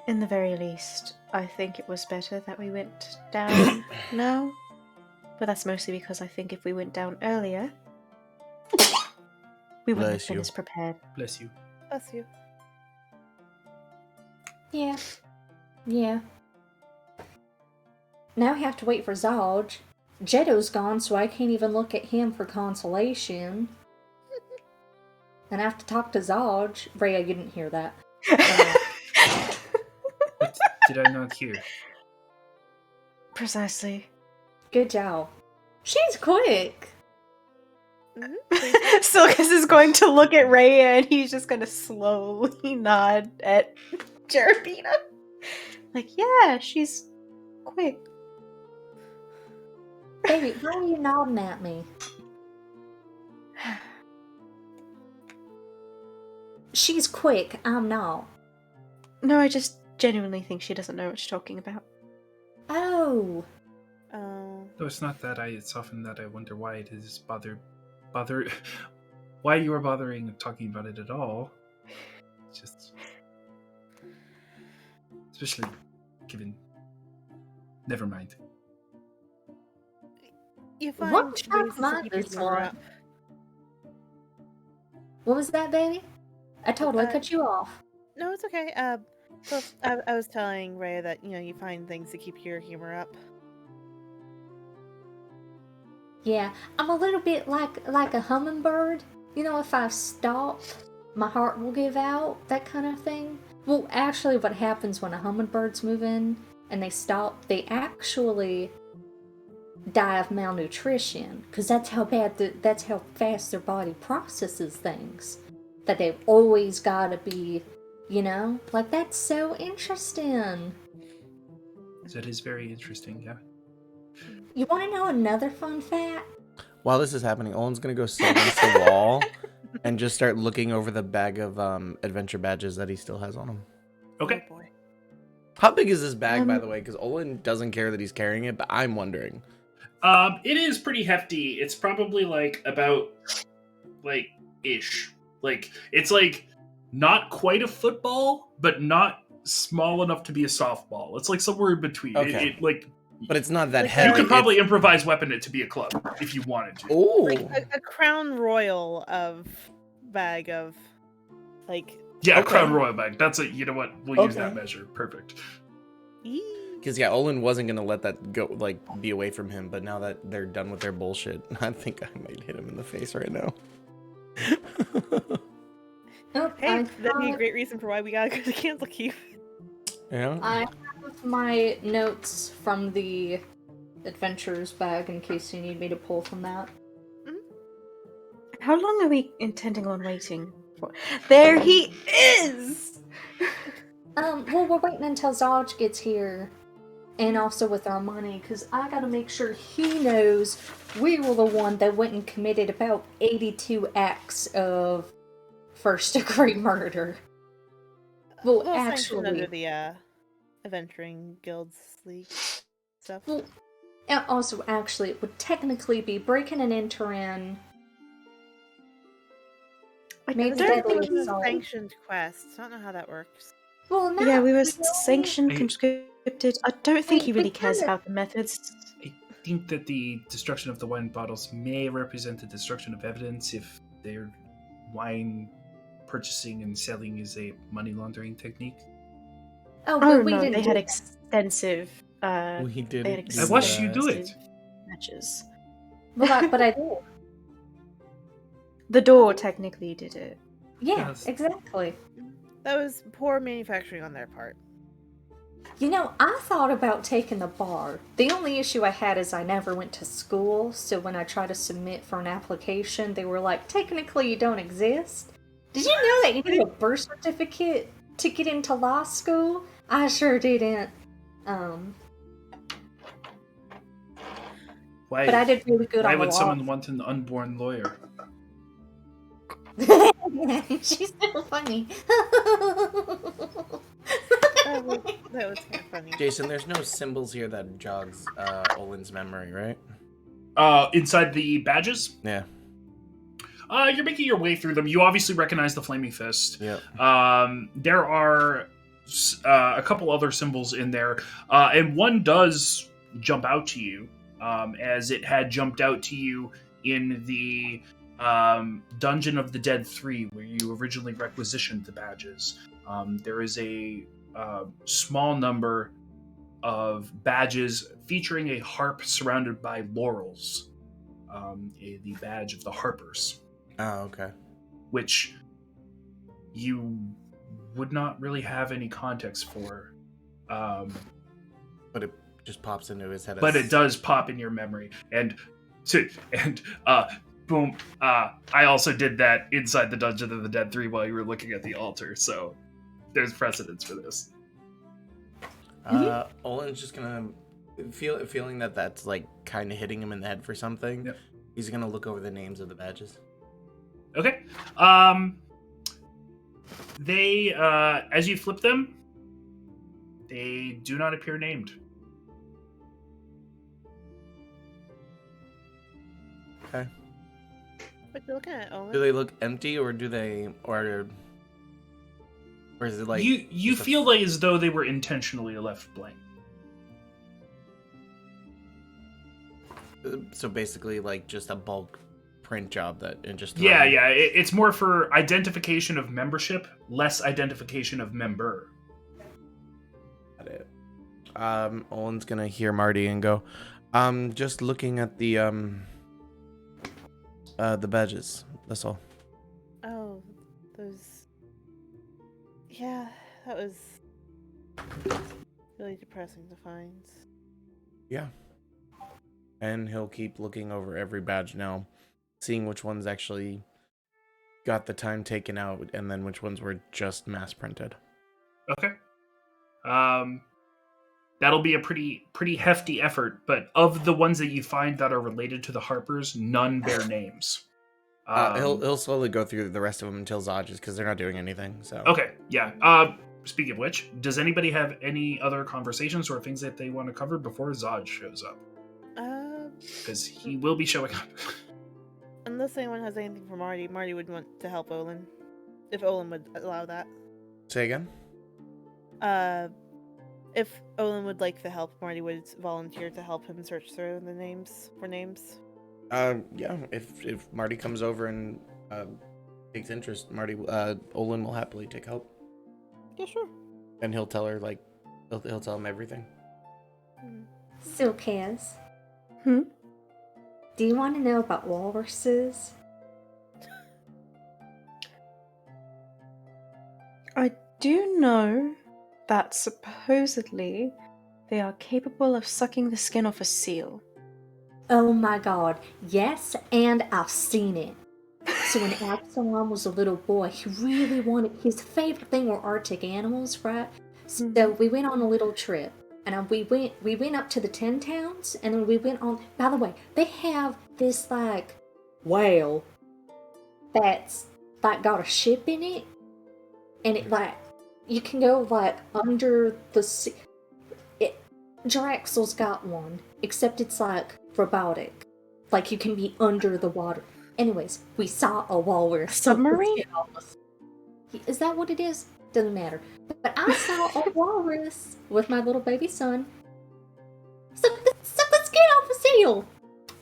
in the very least, I think it was better that we went down now. But that's mostly because I think if we went down earlier, we wouldn't Bless have been you. as prepared. Bless you. Bless you. Yeah. Yeah. Now I have to wait for Zaj. Jetto's gone, so I can't even look at him for consolation. And I have to talk to Zaj. Rhea, you didn't hear that. What did I not hear? Precisely. Good job. She's quick. Silkus is going to look at Raya and he's just going to slowly nod at Jeremina. Like, yeah, she's quick. Baby, why are you nodding at me? She's quick, I'm not. No, I just genuinely think she doesn't know what she's talking about. Oh. Oh. No, it's not that. It's often that I wonder why it is why you are bothering talking about it at all. It's just, especially given. Never mind. You find What ways kind of to mind keep your is humor one? up. What was that, baby? I totally Uh, cut you off. No, it's okay. So I was telling Ray that you find things to keep your humor up. Yeah, I'm a little bit like a hummingbird. If I stop, my heart will give out, that kind of thing. Well, actually, what happens when a hummingbirds move in and they stop, they actually die of malnutrition, because that's how fast their body processes things. That they've always got to be, like, that's so interesting. That is very interesting, yeah. You want to know another fun fact? While this is happening, Owen's gonna go sit against the wall and just start looking over the bag of adventure badges that he still has on him. Okay. Oh boy. How big is this bag, by the way? Because Olin doesn't care that he's carrying it, but I'm wondering. It is pretty hefty. It's probably about ish. It's not quite a football, but not small enough to be a softball. It's somewhere in between. Okay. But it's not that Like, heavy. You could probably improvise weapon it to be a club if you wanted to. Oh. Like a Crown Royal of bag of Yeah, Okay. Crown Royal bag. That's you know what? We'll use that Okay. measure. Perfect. Because Olin wasn't gonna let that go, be away from him. But now that they're done with their bullshit, I think I might hit him in the face right now. Oh, Hey, that'd be a great reason for why we gotta go to Cancel Keep. Yeah. I have my notes from the adventures bag in case you need me to pull from that. How long are we intending on waiting for? There he is! Well, we're waiting until Zodge gets here. And also with our money, because I gotta make sure he knows we were the one that went and committed about 82 acts of first-degree murder. Well, sanctioned under actually... the Adventuring Guilds League stuff. Well, also, actually, it would technically be breaking and entering... Maybe This is deadly a assault. sanctioned quest. I don't know how that works. Well, no, Yeah, we were know, sanctioned, conscripted. I don't think he really cares about the methods. I think that the destruction of the wine bottles may represent the destruction of evidence if their wine purchasing and selling is a money laundering technique. Oh, but we no, didn't they do had that. extensive. We did. They had I watched you do it. extensive matches. But I did. The door technically did it. Yeah, Yes. exactly. That was poor manufacturing on their part. I thought about taking the bar. The only issue I had is I never went to school, so when I tried to submit for an application, they were like, technically you don't exist. Did you know that you need a birth certificate to get into law school? I sure didn't. Why? But I did really good Why on the would law. someone want an unborn lawyer? She's so funny. That was kind of funny. Jason, there's no symbols here that jogs Olin's memory, right? Inside the badges? Yeah. You're making your way through them. You obviously recognize the Flaming Fist. Yep. There are a couple other symbols in there, and one does jump out to you, as it had jumped out to you in the Dungeon of the Dead 3, where you originally requisitioned the badges. There is a small number of badges featuring a harp surrounded by laurels, the badge of the Harpers, Oh, okay. which you would not really have any context for. But it just pops into his head. But it does pop in your memory, and boom. I also did that inside the Dungeon of the Dead 3 while you were looking at the altar, so there's precedence for this. Olin's just gonna feeling that that's like kind of hitting him in the head for something. Yep. He's gonna look over the names of the badges. Okay. They, as you flip them, they do not appear named. Okay. But you're looking at Olin. Do they look empty, or do they, or is it like you just a- feel like as though they were intentionally left blank. So basically, like just a bulk print job that and just Yeah. It's more for identification of membership, less identification of member. Got it. Olin's gonna hear Marty and go, just looking at the badges. That's all. Oh, those. Yeah, that was really depressing to find. Yeah. And he'll keep looking over every badge now, seeing which ones actually got the time taken out, and then which ones were just mass printed. Okay. That'll be a pretty hefty effort, but of the ones that you find that are related to the Harpers, none bear names. He'll slowly go through the rest of them until Zodges, because they're not doing anything. So Okay, yeah. Speaking of which, does anybody have any other conversations or things that they want to cover before Zod shows up? Because he will be showing up. Unless anyone has anything for Marty, Marty would want to help Olin, if Olin would allow that. Say again. If Olin would like the help, Marty would volunteer to help him search through the names. Yeah. If Marty comes over and takes interest, Olin will happily take help. Yeah, sure. And he'll tell her he'll tell him everything. So, Kaz, Hmm? do you want to know about walruses? I do know that supposedly they are capable of sucking the skin off a seal. Oh my god, yes, and I've seen it. So when Absalom was a little boy, he really wanted, his favorite thing were Arctic animals, right? So we went on a little trip, and we went up to the 10 towns, and then we went on, by the way, they have this, like, whale that's, like, got a ship in it, and it, like, you can go, like, under the sea. Draxel's got one, except it's, like, robotic. Like, you can be under the water. Anyways, we saw a walrus. Submarine? Is that what it is? Doesn't matter. But I saw a walrus with my little baby son. Suck the skin off a seal!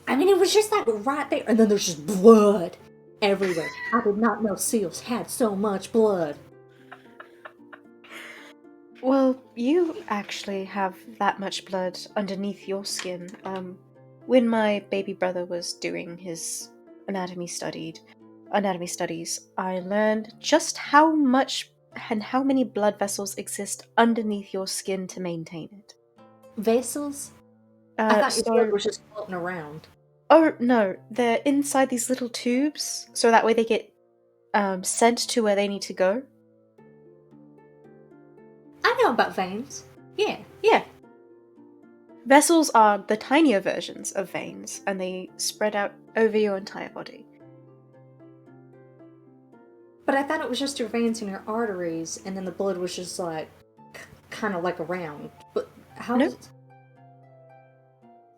I mean, it was just like right there. And then there's just blood everywhere. I did not know seals had so much blood. Well, you actually have that much blood underneath your skin. When my baby brother was doing his anatomy studies, I learned just how much and how many blood vessels exist underneath your skin to maintain it. Vessels? I thought your blood was just floating around. Oh, no, they're inside these little tubes, so that way they get sent to where they need to go. I know about veins. Yeah. Vessels are the tinier versions of veins, and they spread out over your entire body. But I thought it was just your veins and your arteries, and then the blood was just like, kind of like around. But how Nope.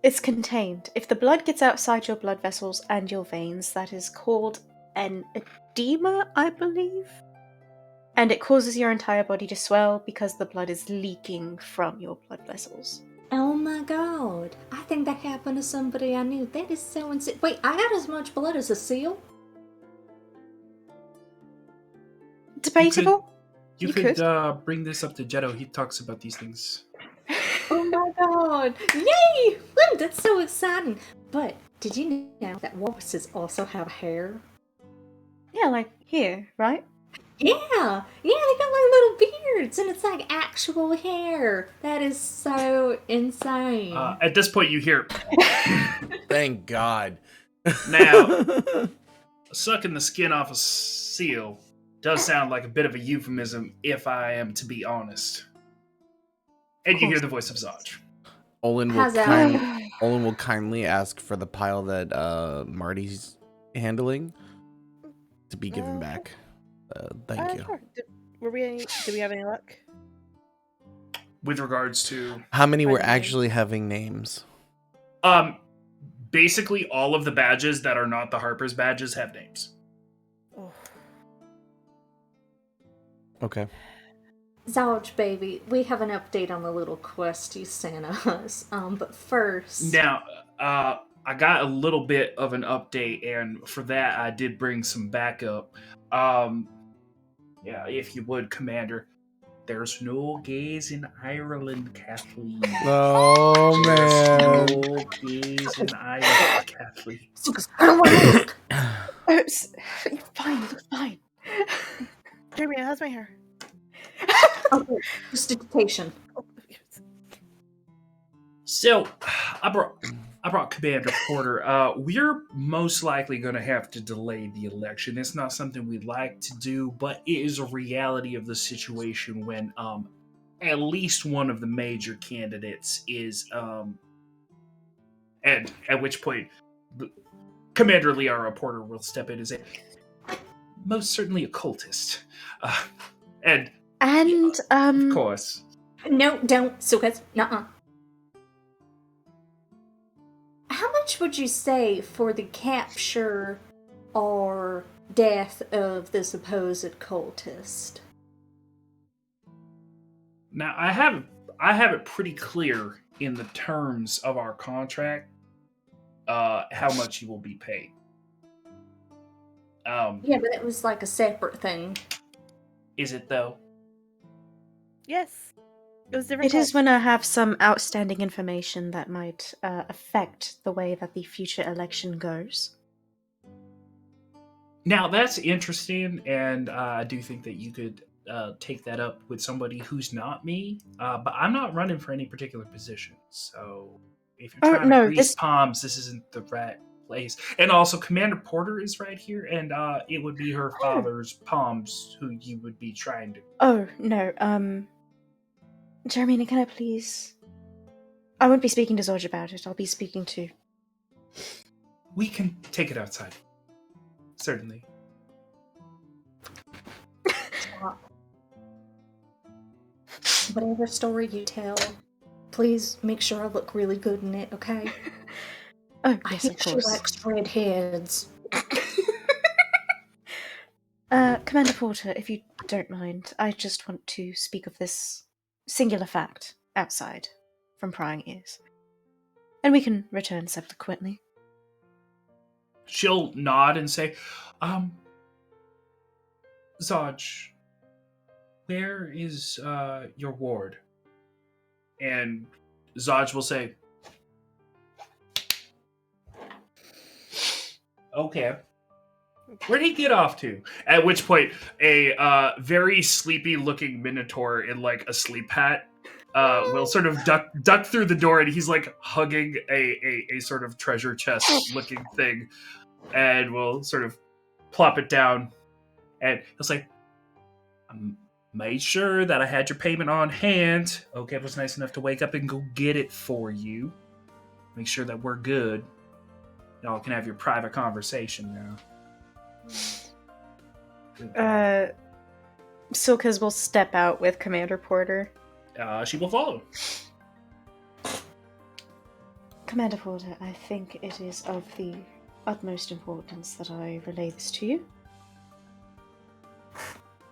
It's contained. If the blood gets outside your blood vessels and your veins, that is called an edema, I believe. And it causes your entire body to swell because the blood is leaking from your blood vessels. Oh my god. I think that happened to somebody I knew. That is so insane. Wait, I got as much blood as a seal? Debatable? You You could could. bring this up to Jetto. He talks about these things. Oh my god. Yay! Woo, that's so exciting. But did you know that walruses also have hair? Yeah, like here, right? Yeah, they got like little beards, and it's like actual hair. That is so insane. At this point, you hear Thank God. Now, sucking the skin off a seal does sound like a bit of a euphemism, if I am to be honest. And you hear the voice of Zaj. Olin How's that? will kindly ask for the pile that Marty's handling to be given back. Thank you. Sure. Did we have any luck? With regards to... How many were Finding actually having names? Basically, all of the badges that are not the Harper's badges have names. Oh. Okay. Zalj, baby, we have an update on the little quest you sent us. But first... Now, I got a little bit of an update, and for that, I did bring some backup. Yeah, if you would, Commander. There's no gays in Ireland, Kathleen. Oh, man. There's no gays in Ireland, Kathleen. I don't want to look. You're fine, you're fine. Jeremy, how's my hair? Okay, just dictation. Oh, yes. So, I brought Commander Porter. We're most likely going to have to delay the election. It's not something we'd like to do, but it is a reality of the situation when at least one of the major candidates is and at which point Commander Liara Porter will step in and say, most certainly a cultist. And of course. No, don't. Sukas. Nuh-uh. How much would you say for the capture or death of the supposed cultist? Now, I have it pretty clear in the terms of our contract how much you will be paid. Yeah, but it was like a separate thing. Is it though? Yes. It was different. It is when I have some outstanding information that might affect the way that the future election goes. Now, that's interesting, and I do think that you could take that up with somebody who's not me, but I'm not running for any particular position, so if you're trying to grease palms, this isn't the right place. And also, Commander Porter is right here, and it would be her father's palms who you would be trying to... Oh, no, Jeremy, can I please... I won't be speaking to Zorge about it, I'll be speaking to... We can take it outside. Certainly. Whatever story you tell, please make sure I look really good in it, okay? Oh, I yes, hate of course. she likes redheads. Commander Porter, if you don't mind, I just want to speak of this singular fact outside from prying ears. And we can return subsequently. She'll nod and say, Zaj, where is your ward? And Zaj will say, okay. Where'd he get off to? At which point, a very sleepy-looking minotaur in like a sleep hat will sort of duck through the door, and he's like hugging a sort of treasure chest-looking thing, and will sort of plop it down, and he'll say, "I made sure that I had your payment on hand. Okev was nice enough to wake up and go get it for you. Make sure that we're good. Y'all can have your private conversation now." Silkas will step out with Commander Porter. She will follow. Commander Porter, I think it is of the utmost importance that I relay this to you.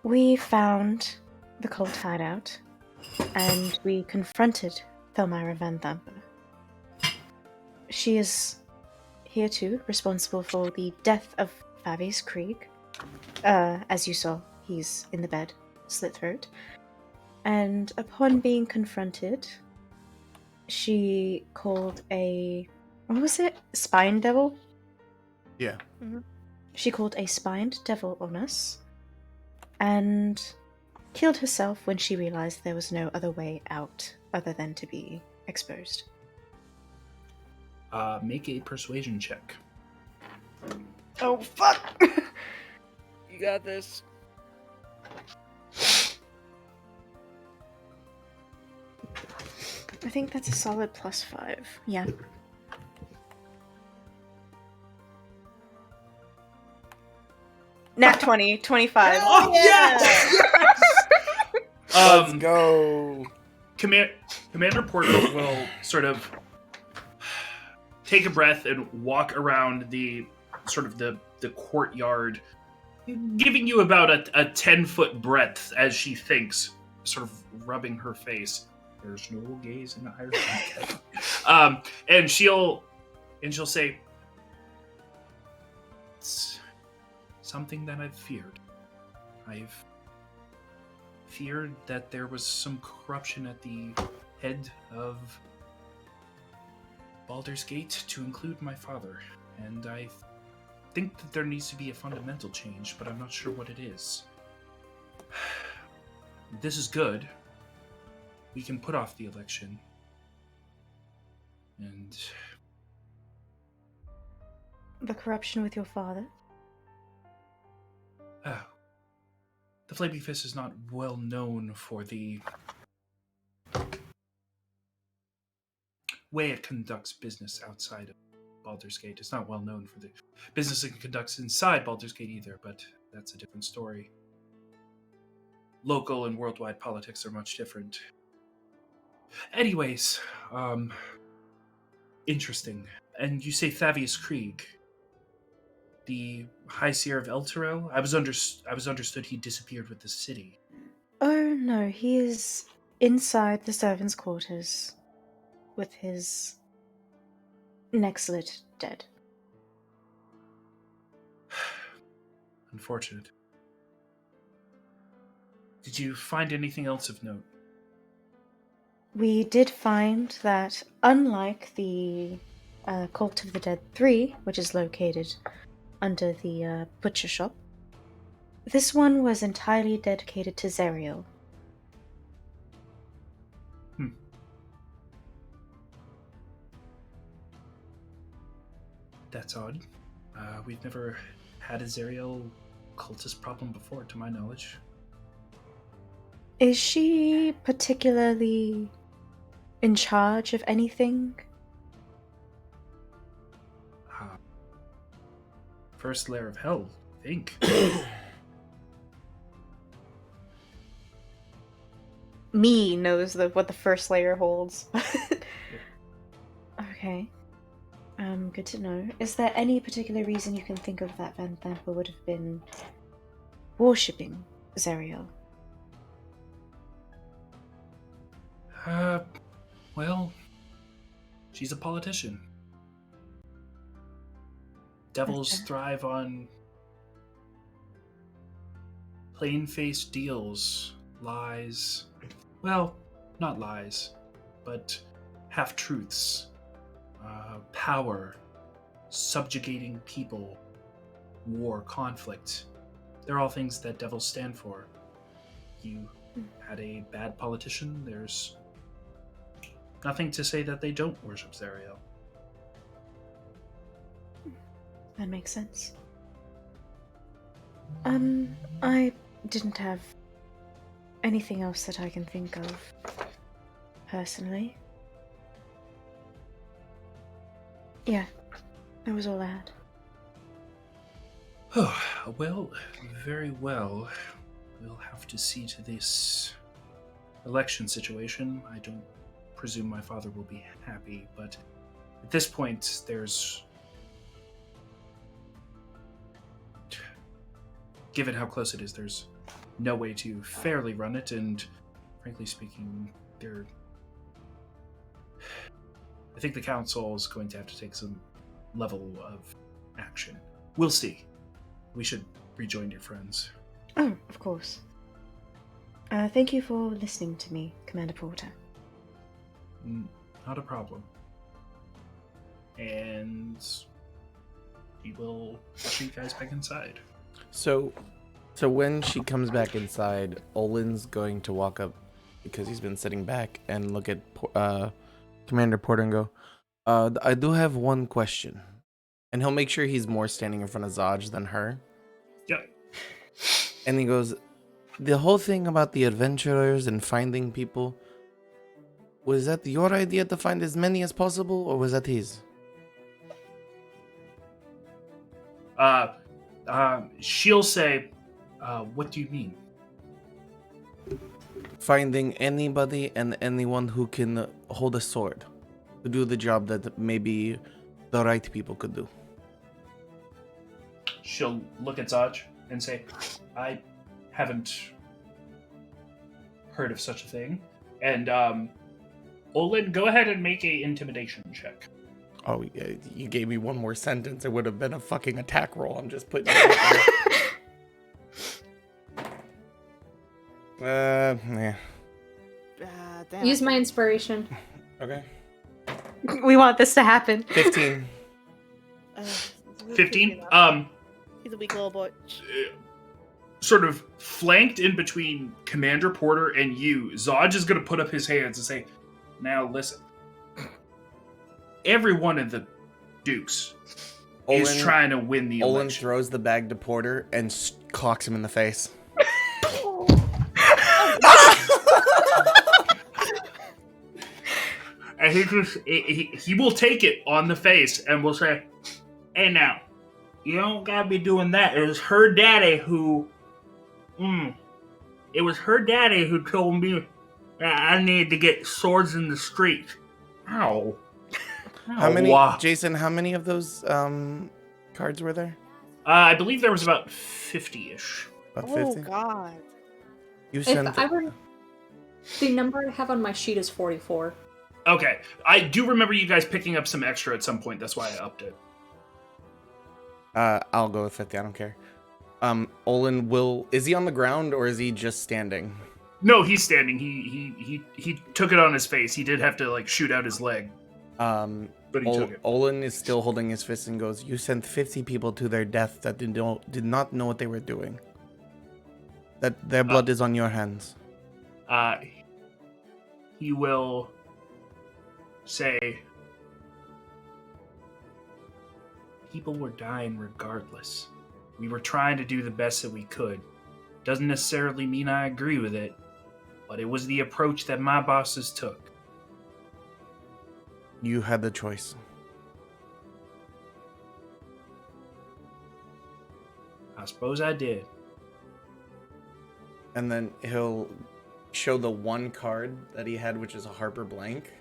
We found the cult hideout, and we confronted Thelmira Van Thamper. She is here too, responsible for the death of Favi's Krieg. As you saw, he's in the bed, slit throat. And upon being confronted, she called what was it? Spine devil? Yeah. Mm-hmm. She called a spined devil on us, and killed herself when she realized there was no other way out other than to be exposed. Make a persuasion check. Oh, fuck! You got this. I think that's a solid +5. Yeah. Nat 20, 25. Oh, yes! Let's go. Commander Porter will sort of take a breath and walk around the courtyard, giving you about a 10-foot breadth as she thinks, sort of rubbing her face. There's no gays in the Irish. And she'll say, "It's something that I've feared. I've feared that there was some corruption at the head of Baldur's Gate, to include my father, and I think that there needs to be a fundamental change, but I'm not sure what it is. This is good. We can put off the election. And The corruption with your father? the Flaming Fist is not well known for the way it conducts business outside of Baldur's Gate. It's not well known for the business it conducts inside Baldur's Gate either, but that's a different story. Local and worldwide politics are much different. Anyways, interesting. And you say Thavius Krieg, the High Seer of Elturel? I was understood he disappeared with the city. Oh no, he is inside the servants' quarters with his neck slit dead. Unfortunate. Did you find anything else of note? We did find that, unlike the Cult of the Dead 3, which is located under the butcher shop, this one was entirely dedicated to Zerial. That's odd. We've never had a Zerial cultist problem before, to my knowledge. Is she particularly in charge of anything? First layer of hell, I think. Me knows what the first layer holds. Okay. Good to know. Is there any particular reason you can think of that Van Thamper would have been worshipping Zerial? Well, she's a politician. Devils thrive on plain-faced deals, lies. Well, not lies, but half-truths. Power, subjugating people, war, conflict. They're all things that devils stand for. You had a bad politician, there's nothing to say that they don't worship Zerial. That makes sense. I didn't have anything else that I can think of, personally. Yeah, that was all I had. Oh, well, very well. We'll have to see to this election situation. I don't presume my father will be happy, but at this point, given how close it is, there's no way to fairly run it, and frankly speaking, I think the council is going to have to take some level of action. We'll see. We should rejoin your friends. Oh, of course. Thank you for listening to me, Commander Porter. Not a problem. And we will usher you guys back inside. So when she comes back inside, Olin's going to walk up, because he's been sitting back, and look at Commander Porter and go, I do have one question. And he'll make sure he's more standing in front of Zaj than her. Yep. And he goes, the whole thing about the adventurers and finding people, was that your idea to find as many as possible, or was that his? She'll say, what do you mean? Finding anybody and anyone who can hold a sword to do the job that maybe the right people could do. She'll look at Zaj and say, I haven't heard of such a thing. And, Olin, go ahead and make a intimidation check. Oh, yeah, you gave me one more sentence. It would have been a fucking attack roll. I'm just putting yeah. Damn. Use my inspiration. Okay. We want this to happen. 15. 15? He's a weak little boy. Sort of flanked in between Commander Porter and you, Zaj is going to put up his hands and say, now listen. Every one of the Dukes is trying to win the Olin election. throws the bag to Porter and clocks him in the face. And he will take it on the face and will say, hey now, you don't gotta be doing that. It was her daddy who told me that I needed to get swords in the streets. Ow. How many, Wow. Jason, how many of those cards were there? I believe there was about 50-ish. About Oh 50? God. You If sent I were, the number I have on my sheet is 44. Okay, I do remember you guys picking up some extra at some point. That's why I upped it. I'll go with 50. I don't care. Olin is he on the ground or is he just standing? No, he's standing. He took it on his face. He did have to like shoot out his leg, but he took it. Olin is still holding his fist and goes, you sent 50 people to their death that did not know what they were doing. That their blood is on your hands. He will say, people were dying regardless. We were trying to do the best that we could. Doesn't necessarily mean I agree with it, but it was the approach that my bosses took. You had the choice. I suppose I did. And then he'll show the one card that he had, which is a Harper blank.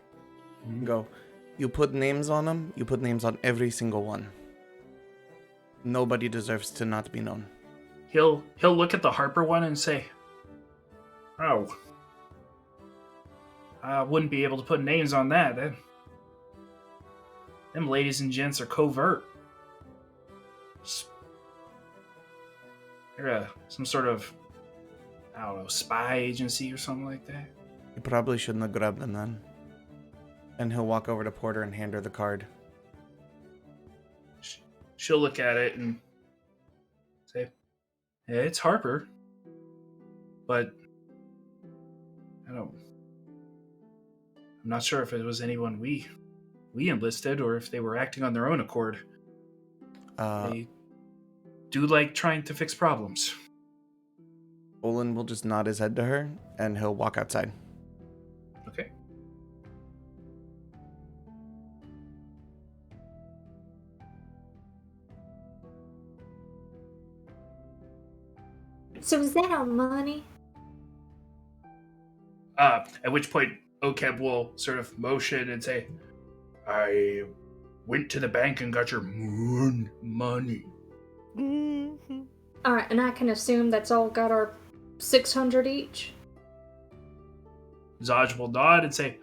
And go, you put names on them, you put names on every single one. Nobody deserves to not be known. He'll look at the Harper one and say, oh, I wouldn't be able to put names on that. Them ladies and gents are covert. They're some sort of, I don't know, spy agency or something like that. You probably shouldn't have grabbed them then. And he'll walk over to Porter and hand her the card. She'll look at it and say, yeah, it's Harper. But I'm not sure if it was anyone we enlisted or if they were acting on their own accord. They do like trying to fix problems. Olin will just nod his head to her and he'll walk outside. Okay. So is that our money? At which point, Okeb will sort of motion and say, I went to the bank and got your money. Mm-hmm. Alright, and I can assume that's all got our 600 each? Zaj will nod and say,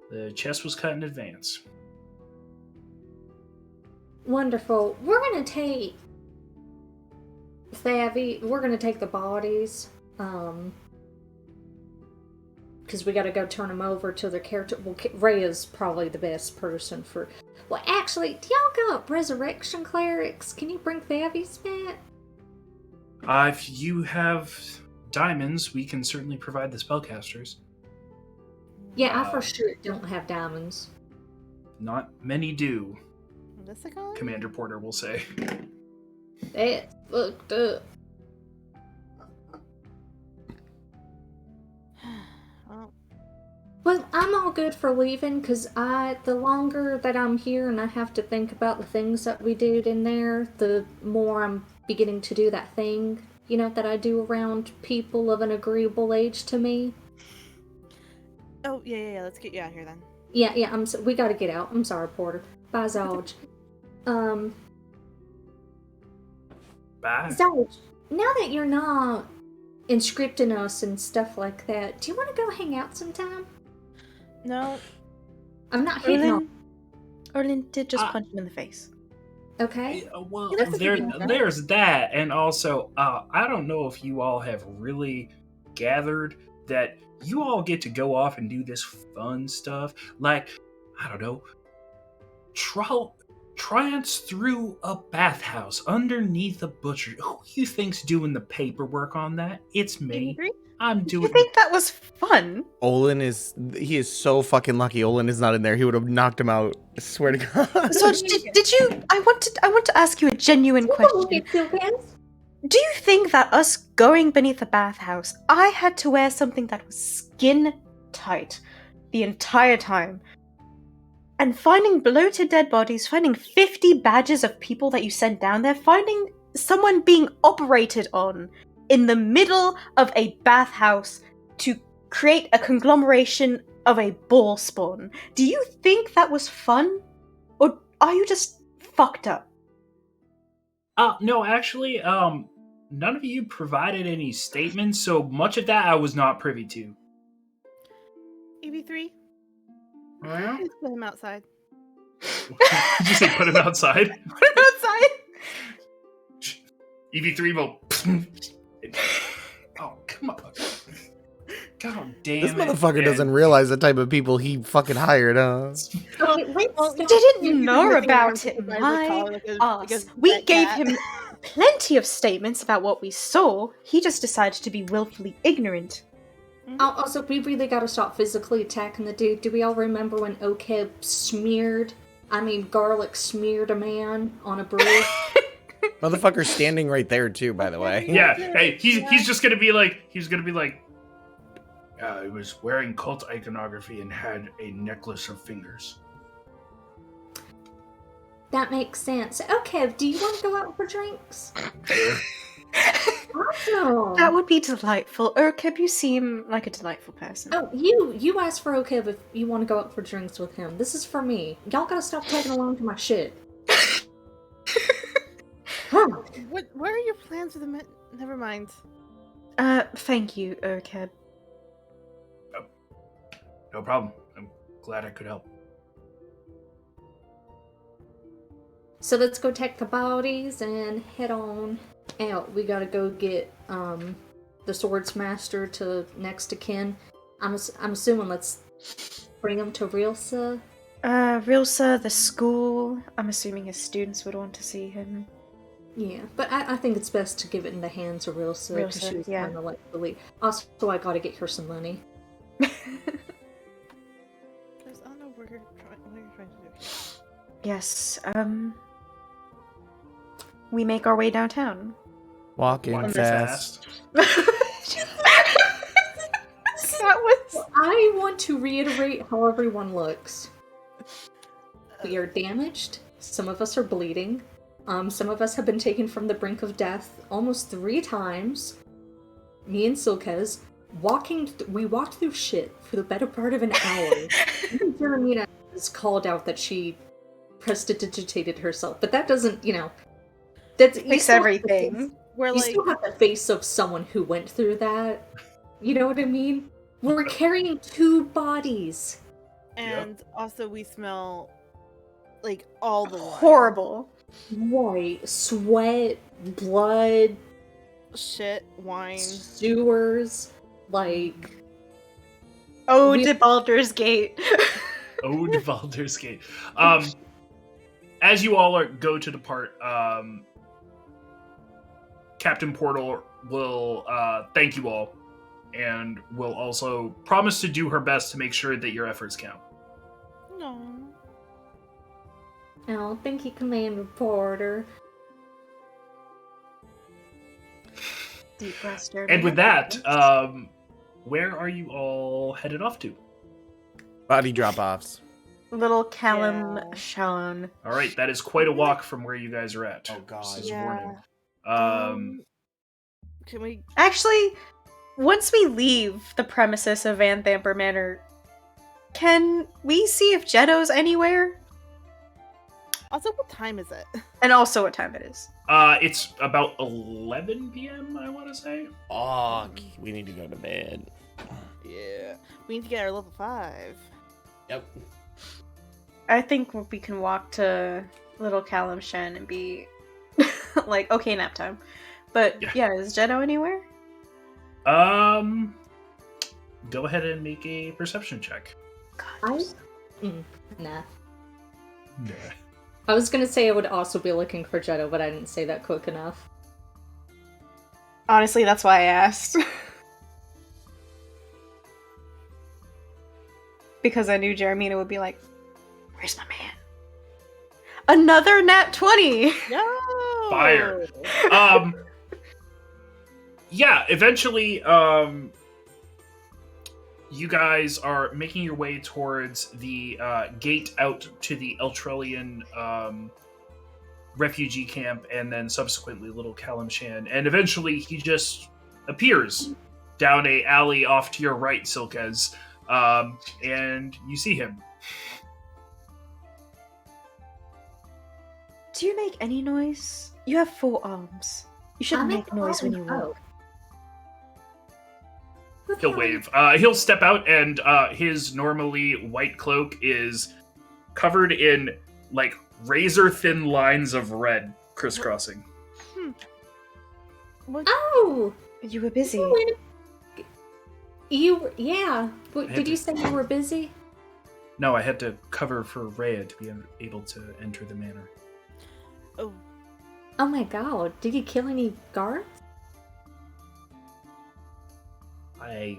the chest was cut in advance. Wonderful. We're gonna take we're gonna take the bodies, because we gotta go turn them over to their character. Well, Ray is probably the best person for... Well, actually, do y'all got resurrection clerics? Can you bring Thavies back? If you have diamonds, we can certainly provide the spellcasters. Yeah, I for sure don't have diamonds. Not many do. Lexicon? Commander Porter will say. That's fucked up. Well, Well, I'm all good for leaving, because the longer that I'm here and I have to think about the things that we did in there, the more I'm beginning to do that thing, that I do around people of an agreeable age to me. oh, yeah, let's get you out here then. Yeah, we gotta get out. I'm sorry, Porter. Bye, Zalj. Bye. Zalj, now that you're not inscripting us and stuff like that, do you want to go hang out sometime? No, I'm not hitting on. Orlin did just Ah. punch him in the face. Okay. Well, He looks like he's doing there's that, and also, I don't know if you all have really gathered that you all get to go off and do this fun stuff, like, I don't know, trance through a bathhouse underneath a butcher. Who you think's doing the paperwork on that? It's me. Agree? I'm Do you doing. think that was fun? Olin is so fucking lucky. Olin is not in there. He would have knocked him out. I swear to God. So did you? I want to ask you a genuine question. Do you think that us going beneath the bathhouse, I had to wear something that was skin tight the entire time? And finding bloated dead bodies, finding 50 badges of people that you sent down there, finding someone being operated on in the middle of a bathhouse to create a conglomeration of a ball spawn. Do you think that was fun? Or are you just fucked up? No, actually, none of you provided any statements, so much of that I was not privy to. EV3, Yeah? please put him outside. Did you say put him outside? Put him outside! EV3 will. Oh, come on. God damn This it. motherfucker man. doesn't realize the type of people he fucking hired, huh? Okay, let's Well, stop. Didn't know You're missing about arms it, because I my recall, like, ass. because We that gave cat. him plenty of statements about what we saw. He just decided to be willfully ignorant. Also, we really gotta stop physically attacking the dude. Do we all remember when Okeb garlic smeared a man on a bridge? Motherfucker's standing right there too, by the way. Yeah, hey, he's just gonna be like, he was wearing cult iconography and had a necklace of fingers. That makes sense. Okay, do you want to go out for drinks? Awesome. That would be delightful. Urkeb, you seem like a delightful person. Oh, you asked for Okeb if you want to go out for drinks with him. This is for me. Y'all gotta stop tagging along to my shit. Huh. What are your plans with the Never mind. Thank you, Urkeb. No problem. I'm glad I could help. So let's go take the bodies and head on out. We gotta go get the swords master to next to kin. I'm assuming let's bring him to Rilsa. Rilsa, the school. I'm assuming his students would want to see him. Yeah, but I think it's best to give it in the hands of Rilsa because Rilsa, she was yeah. kind of like the lead. Also, I gotta get her some money. I don't know what you're trying to do. Yes, we make our way downtown. Walking Walking fast. That was... I want to reiterate how everyone looks. We are damaged. Some of us are bleeding. Some of us have been taken from the brink of death almost 3 times. Me and Silkez we walked through shit for the better part of an hour. Even Jeremina is called out that she prestidigitated herself, but that doesn't, that's Fix everything. We're You like, still have the face of someone who went through that. You know what I mean? We're carrying 2 bodies. and also we smell like all the wine. Horrible. Right. Sweat, blood, Shit, wine. sewers, like... Oh, We- to Baldur's Gate. Ode Baldur's Gate. As you all go to depart, Captain Portal will thank you all, and will also promise to do her best to make sure that your efforts count. No. Oh, thank you, Command Reporter. Deep breath, Jeremy. And with that, where are you all headed off to? Body drop-offs. Little Callum Yeah. Sean. All right, that is quite a walk from where you guys are at. Oh, God. This is Yeah. warning. Can we? Actually, once we leave the premises of Van Thamper Manor, can we see if Jetto's anywhere? Also, what time is it? And also what time it is. It's about 11 p.m., I want to say. Oh, we need to go to bed. Yeah, we need to get our level 5. Yep. I think we can walk to Little Callum Shen and be like, okay, nap time. But yeah, is Jetto anywhere? Go ahead and make a perception check. Nah. Nah. I was gonna say I would also be looking for Jetto, but I didn't say that quick enough. Honestly, that's why I asked. Because I knew Jeremina would be like, where's my man? Another nat 20! No. Fire. Yeah, eventually, you guys are making your way towards the gate out to the Eltrellian refugee camp, and then subsequently Little Kalimshan, and eventually he just appears down a alley off to your right, Silkez, and you see him. Do you make any noise? You have 4 arms. You shouldn't make noise when you walk. He'll wave. He'll step out, and his normally white cloak is covered in, like, razor-thin lines of red crisscrossing. What? Oh! You were busy. Yeah. Did you say you were busy? No, I had to cover for Rhea to be able to enter the manor. Oh. Oh my god, did you kill any guards? I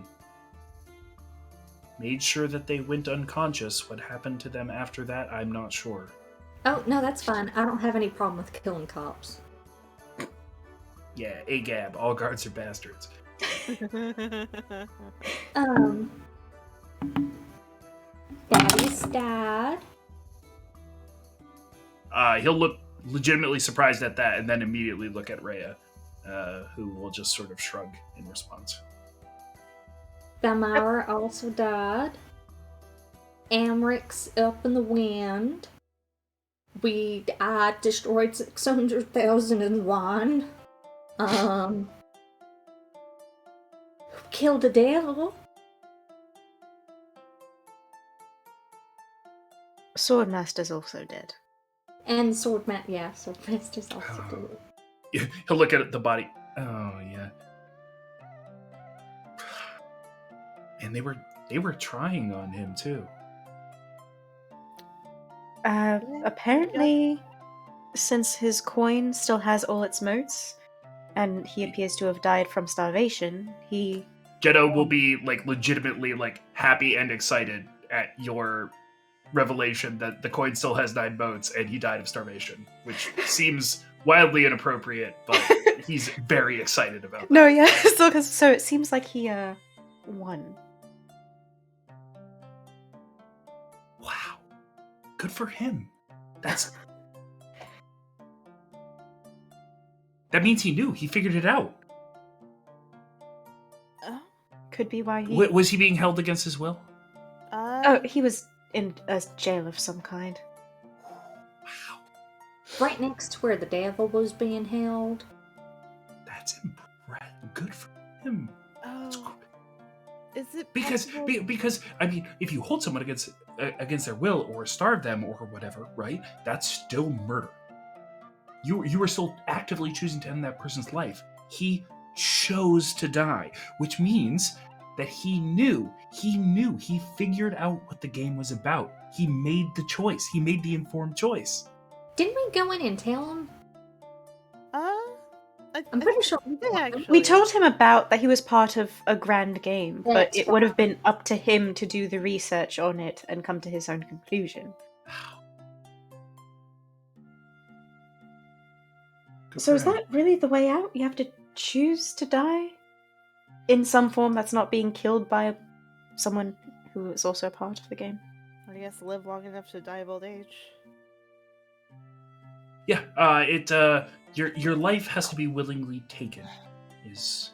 made sure that they went unconscious. What happened to them after that, I'm not sure. Oh, no, that's fine. I don't have any problem with killing cops. Yeah, AGAB, all guards are bastards. Daddy's dad. He'll look legitimately surprised at that, and then immediately look at Rhea, who will just sort of shrug in response. Belmara also died. Amric's up in the wind. I destroyed 600,000 in wine. Killed the devil. Swordmaster's also dead. And Swordmaster's also dead. He'll look at the body. Oh, yeah. And they were trying on him, too. Apparently, since his coin still has all its motes, and he appears to have died from starvation, Jetto will be, like, legitimately, like, happy and excited at your revelation that the coin still has 9 motes and he died of starvation, which seems wildly inappropriate, but he's very excited about that. No, yeah, so it seems like he, won. Wow. Good for him. That means he knew. He figured it out. Could be why he... Was he being held against his will? Oh, he was in a jail of some kind. Wow. Right next to where the devil was being held. That's impressive. Good for him. Oh. Is it Because I mean, if you hold someone against their will or starve them or whatever, right? That's still murder. You were still actively choosing to end that person's life. He chose to die, which means that he figured out what the game was about. He made the choice. He made the informed choice. Didn't we go in and tell him? I'm pretty sure we did, actually. We told him about that he was part of a grand game, but That's it would have been up to him to do the research on it and come to his own conclusion. Good So for is him. that really the way out? You have to choose to die? In some form that's not being killed by someone who is also a part of the game? I guess live long enough to die of old age. Yeah, your life has to be willingly taken, is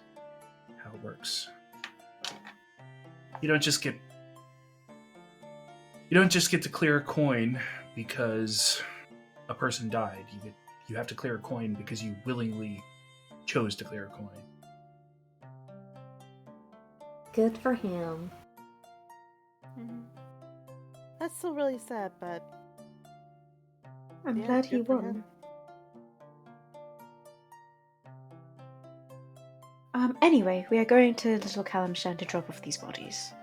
how it works. You don't just get to clear a coin because a person died. You have to clear a coin because you willingly chose to clear a coin. Good for him. Mhm. That's still really sad, but I'm yeah, glad he good for won. him. Anyway, we are going to Little Calamshan to drop off these bodies.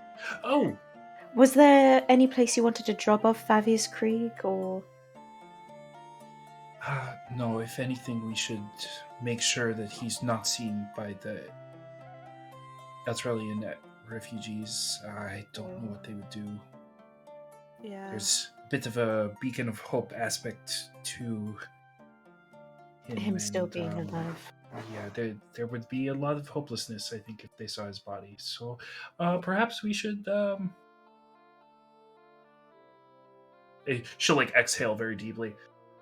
Oh, Was there any place you wanted to drop off Favius Creek, or... no, if anything, we should make sure that he's not seen by the Australian refugees. I don't know what they would do. Yeah. There's a bit of a beacon of hope aspect to him still and, being alive? Yeah, there would be a lot of hopelessness, I think, if they saw his body. So perhaps we should... She'll like exhale very deeply.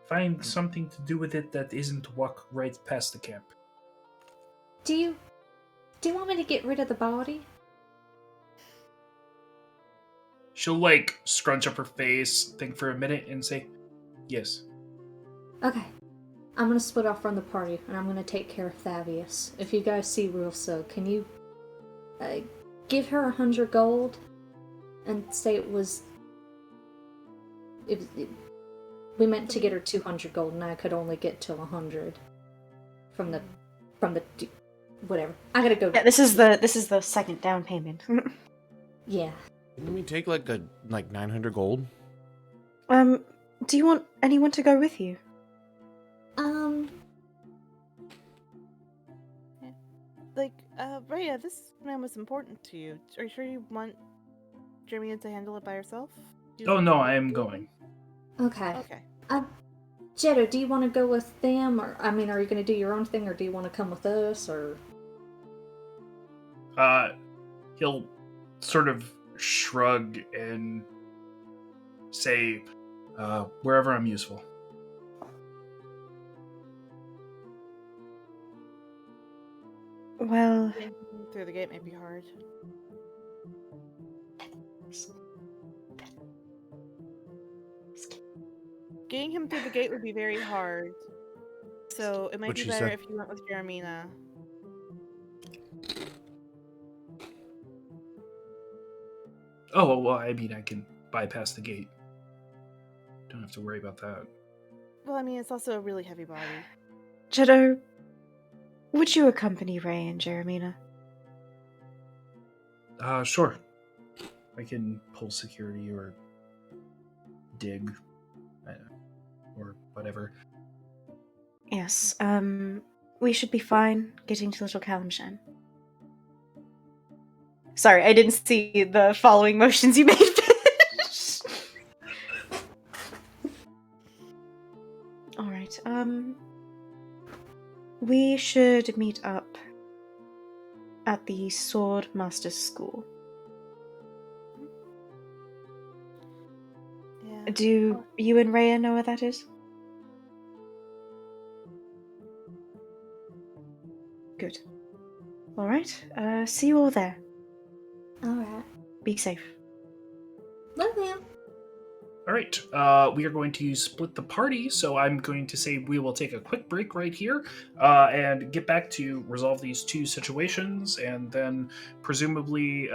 Find something to do with it that isn't walk right past the camp. Do you want me to get rid of the body? She'll like scrunch up her face, think for a minute, and say, "Yes." Okay. I'm gonna split off from the party, and I'm gonna take care of Thavius. If you guys see Rulso, can you give her 100 gold and say it was... we meant to get her 200 gold, and I could only get to 100 from the whatever. I gotta go. Yeah, this is the second down payment. Yeah. Didn't we take like 900 gold? Do you want anyone to go with you? Like, Rhea, this man was important to you. Are you sure you want Jermina to handle it by herself? Oh no, I am going. Okay. Okay. Jetto, do you want to go with them, or are you going to do your own thing, or do you want to come with us, or? He'll sort of shrug and say, "Wherever I'm useful." Well, Through the gate may be hard. Getting him through the gate would be very hard. So it might What'd be she better say? if you went with Jermina. Oh well, I mean, I can bypass the gate. Don't have to worry about that. Well, I mean, it's also a really heavy body. Jetto, would you accompany Ray and Jeremina? Sure. I can pull security or dig, or whatever. Yes, we should be fine getting to Little Calamshan. Sorry, I didn't see the following motions you made. Alright, we should meet up at the Sword Master's School. Yeah. Do you and Rhea know where that is? Good. Alright, see you all there. Alright. Be safe. Love you. All right, we are going to split the party, so I'm going to say we will take a quick break right here and get back to resolve these two situations, and then presumably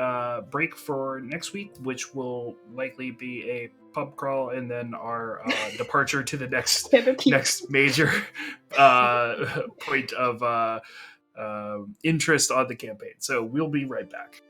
break for next week, which will likely be a pub crawl, and then our departure to the next major point of interest on the campaign. So we'll be right back.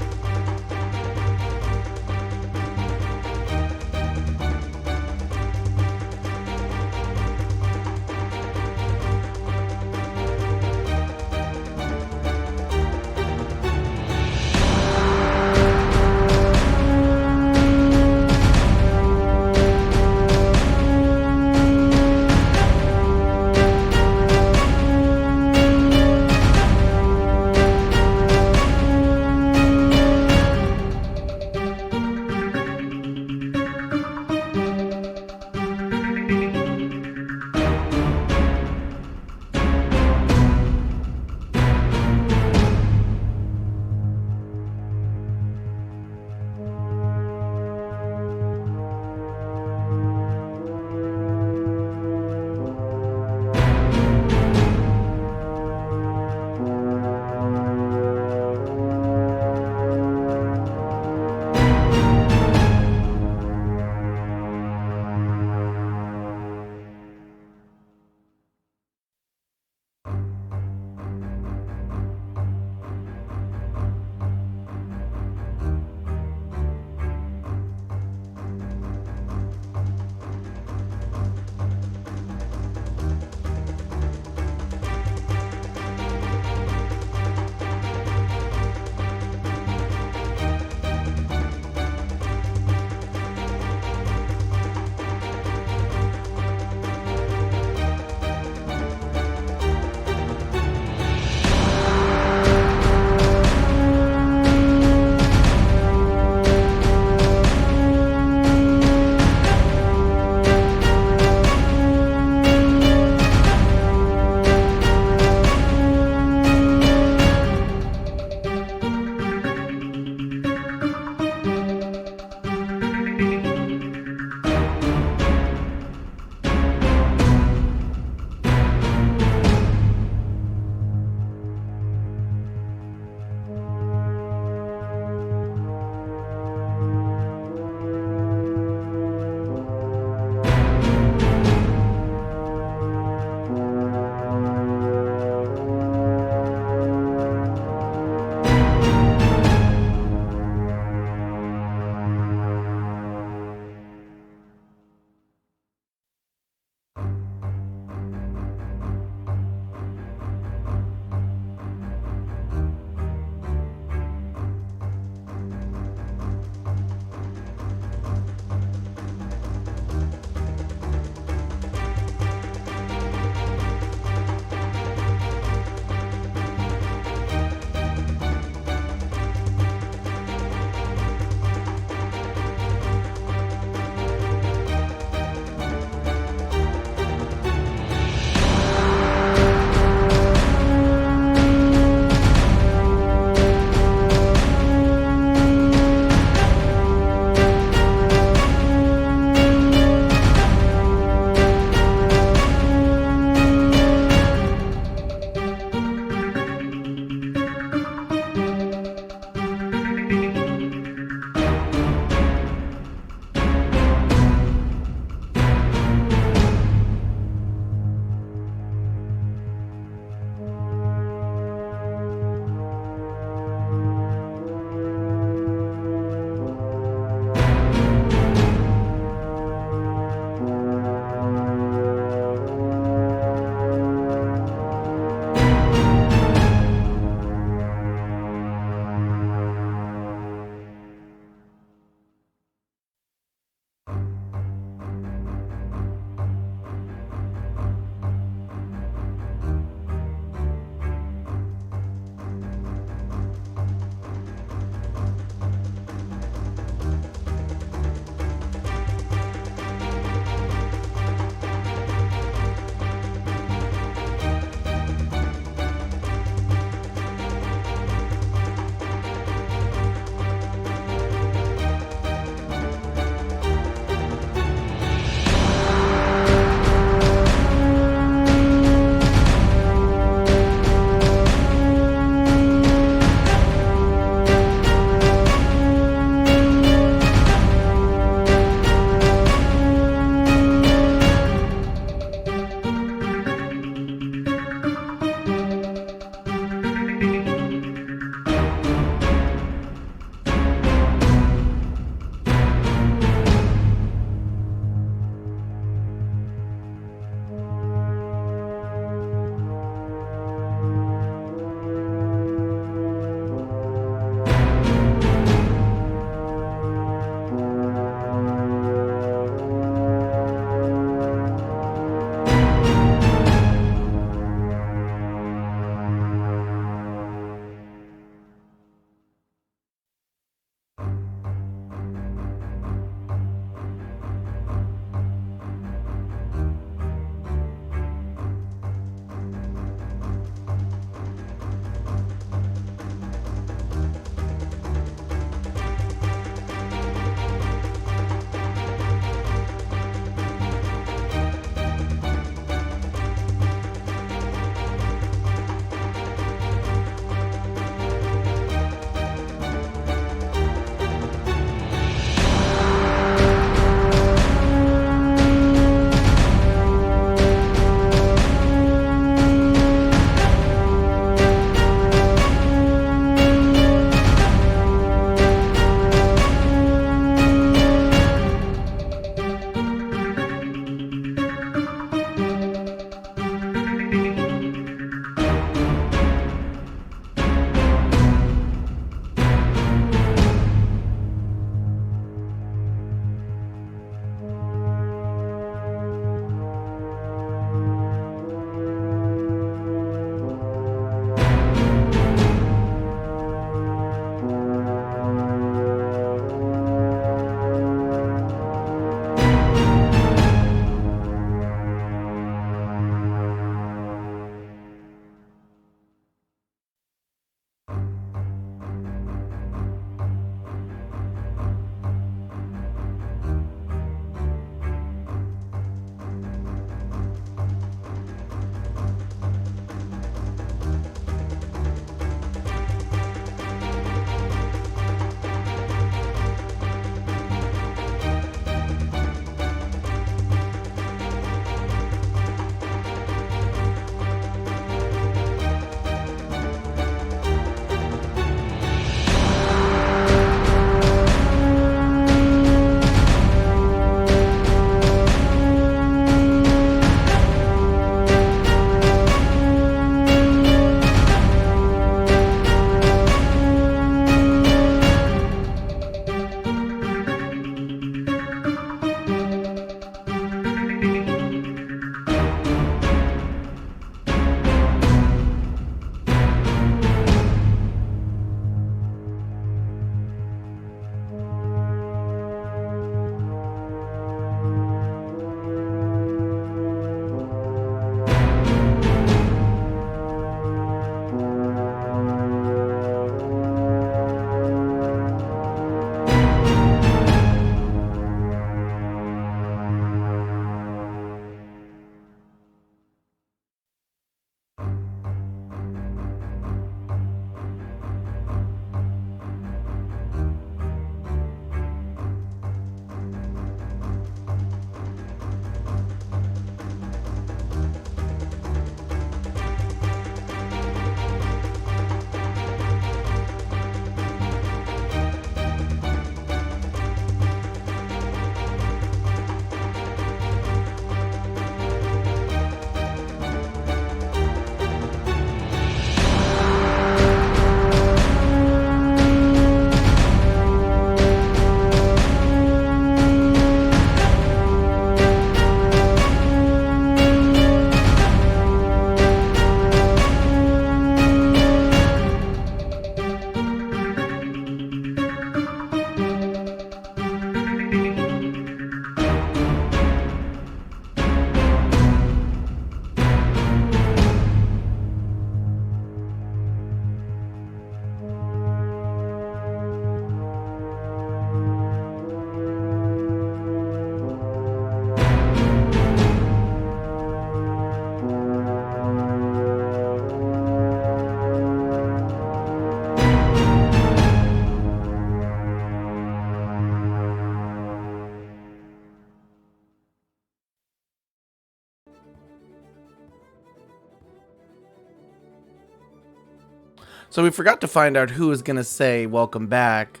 So we forgot to find out who was gonna say welcome back.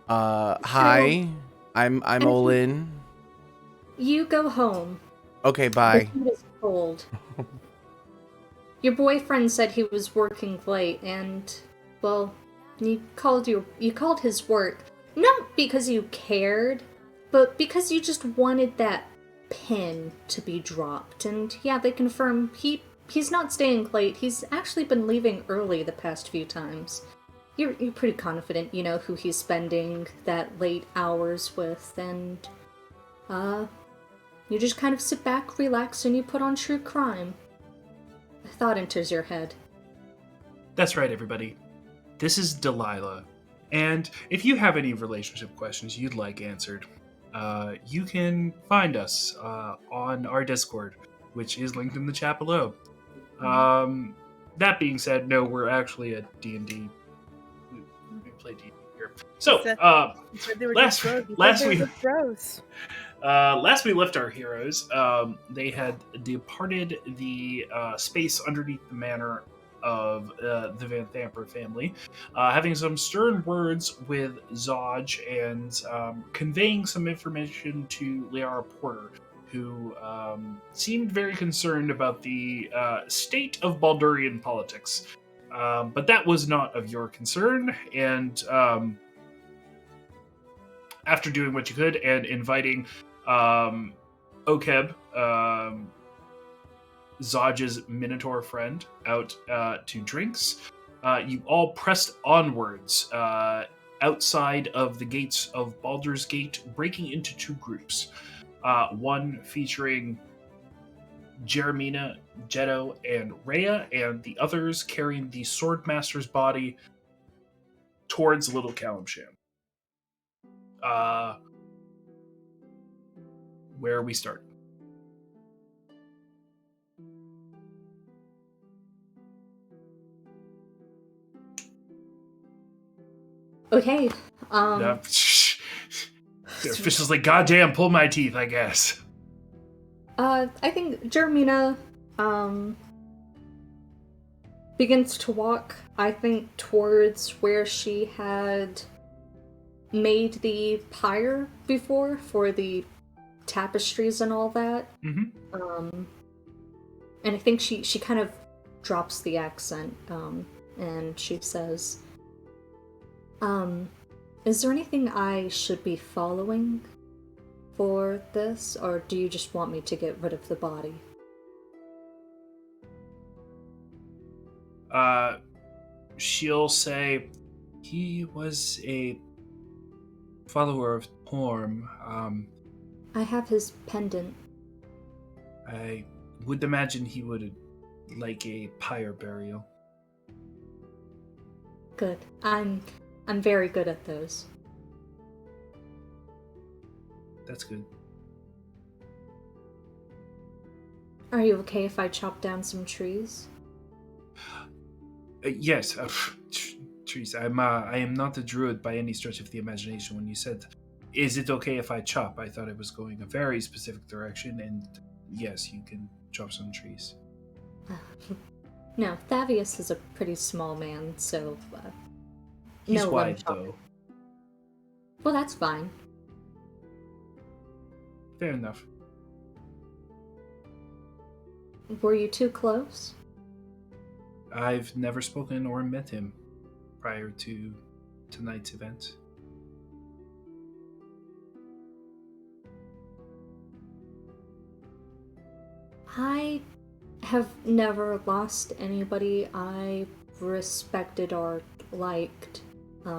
Hi, I'm Olin. You go home. Okay, The bye. heat is cold. Your boyfriend said he was working late, and well, you called his work not because you cared, but because you just wanted that pin to be dropped. And yeah, they confirm he's not staying late. He's actually been leaving early the past few times. You're pretty confident you know who he's spending that late hours with, and you just kind of sit back, relax, and you put on true crime. A thought enters your head. That's right, everybody. This is Delilah. And if you have any relationship questions you'd like answered, you can find us on our Discord, which is linked in the chat below. That being said, no, we're actually a D&D. We play D&D here. So, last we left our heroes, they had departed the space underneath the manor of the Van Thamper family, having some stern words with Zodge and conveying some information to Liara Porter, who seemed very concerned about the state of Baldurian politics. But that was not of your concern, and after doing what you could and inviting Okeb, Zodge's Minotaur friend, out to drinks, you all pressed onwards outside of the gates of Baldur's Gate, breaking into two groups. One featuring Jeremina, Jetto, and Rhea, and the others carrying the Swordmaster's body towards Little Calimsham. Where we start? Okay. The official's like, goddamn, pull my teeth, I guess. I think Jeremina, begins to walk, I think, towards where she had made the pyre before for the tapestries and all that. Mm-hmm. And I think she kind of drops the accent, and she says, is there anything I should be following for this, or do you just want me to get rid of the body? She'll say, he was a follower of Torm. I have his pendant. I would imagine he would like a pyre burial. Good. I'm very good at those. That's good. Are you okay if I chop down some trees? Yes. Trees. I am not a druid by any stretch of the imagination. When you said, is it okay if I chop? I thought it was going a very specific direction, and yes, you can chop some trees. No, Thavius is a pretty small man, so... He's no wide, though. Well, that's fine. Fair enough. Were you too close? I've never spoken or met him prior to tonight's event. I have never lost anybody I respected or liked. I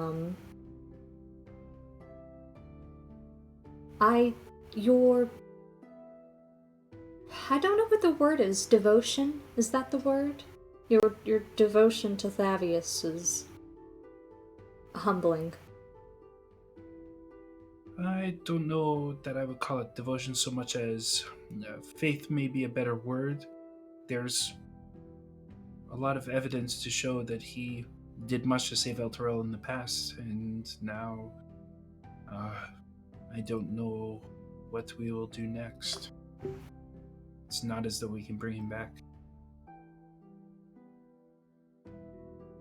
don't know what the word is. Devotion? Is that the word? Your devotion to Thavius is humbling. I don't know that I would call it devotion so much as faith may be a better word. There's a lot of evidence to show that he did much to save Elturel in the past, and now I don't know what we will do next. It's not as though we can bring him back.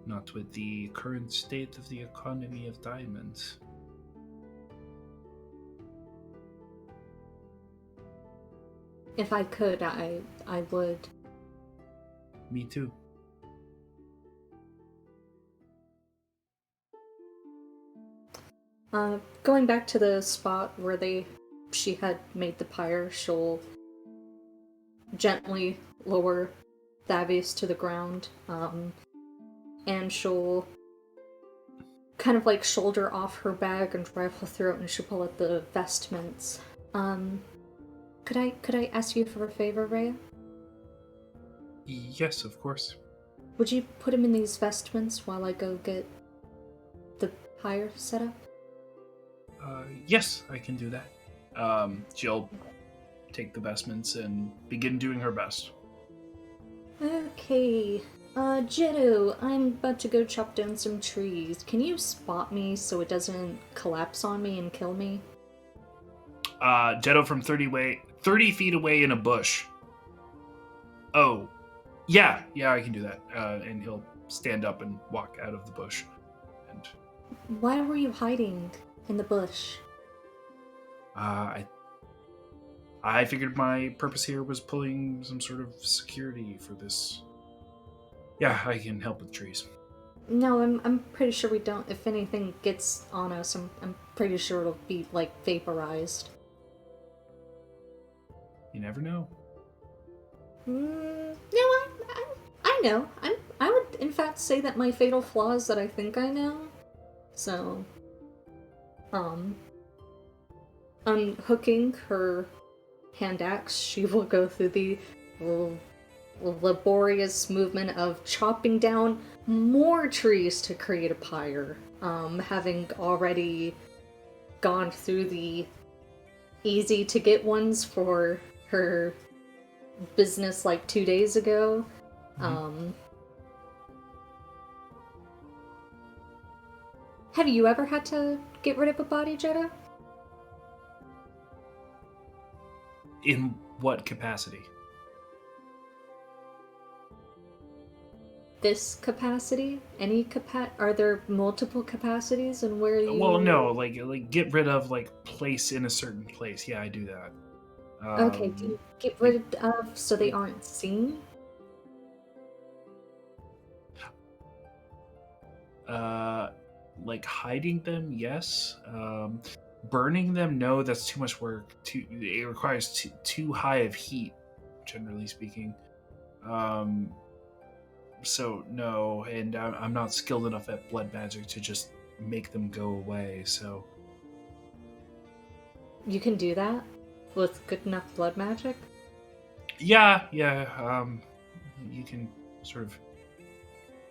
Not with the current state of the economy of diamonds. If I could, I would. Me too. Going back to the spot where she had made the pyre, she'll gently lower Thavius to the ground, and she'll kind of like shoulder off her bag and rifle through it, and she'll pull out the vestments. Could I ask you for a favor, Rhea? Yes, of course. Would you put him in these vestments while I go get the pyre set up? Yes, I can do that. She'll take the vestments and begin doing her best. Okay. Jetto, I'm about to go chop down some trees. Can you spot me so it doesn't collapse on me and kill me? Jetto from 30 feet away in a bush. Oh, yeah, I can do that. And he'll stand up and walk out of the bush. And Why were you hiding in the bush? I figured my purpose here was pulling some sort of security for this. Yeah, I can help with trees. No, I'm pretty sure we don't. If anything gets on us, I'm pretty sure it'll be like vaporized. You never know. No, I know. I would in fact say that my fatal flaw is that I think I know. So, unhooking her hand axe, she will go through the laborious movement of chopping down more trees to create a pyre. Having already gone through the easy to get ones for her business like 2 days ago. Have you ever had to get rid of a body, Jeddah? In what capacity? This capacity? Any are there multiple capacities and where you... Well, no, like get rid of place in a certain place. Yeah, I do that. Okay, do you get rid of so they aren't seen? Like hiding them, yes. Burning them, no. That's too much work. It requires too high of heat, generally speaking. So no, and I'm not skilled enough at blood magic to just make them go away. So You can do that with good enough blood magic? yeah. You can sort of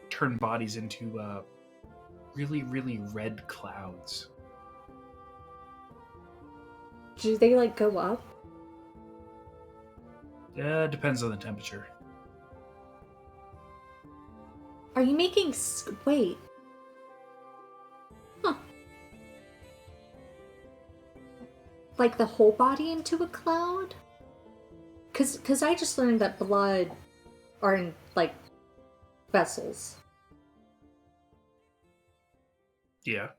turn bodies into really, really red clouds. Do they like go up? Depends on the temperature. Are you making wait. Huh. Like the whole body into a cloud? Cause I just learned that blood are in like vessels. Yeah.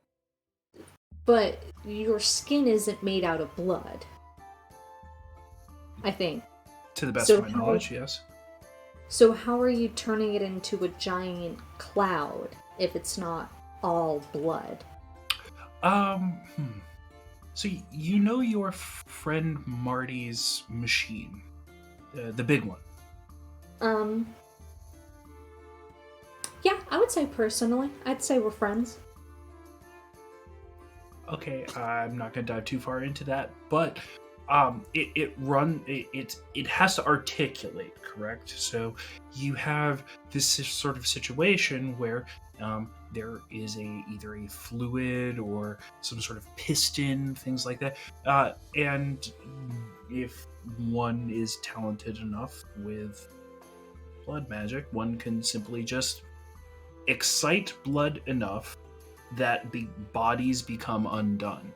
But your skin isn't made out of blood. I think. To the best So of my knowledge, yes. So how are you turning it into a giant cloud if it's not all blood? So you know your friend Marty's machine, the big one. Yeah, I would say personally, I'd say we're friends. Okay, I'm not going to dive too far into that, but it has to articulate, correct? So you have this sort of situation where there is either a fluid or some sort of piston, things like that, and if one is talented enough with blood magic, one can simply just excite blood enough that bodies become undone.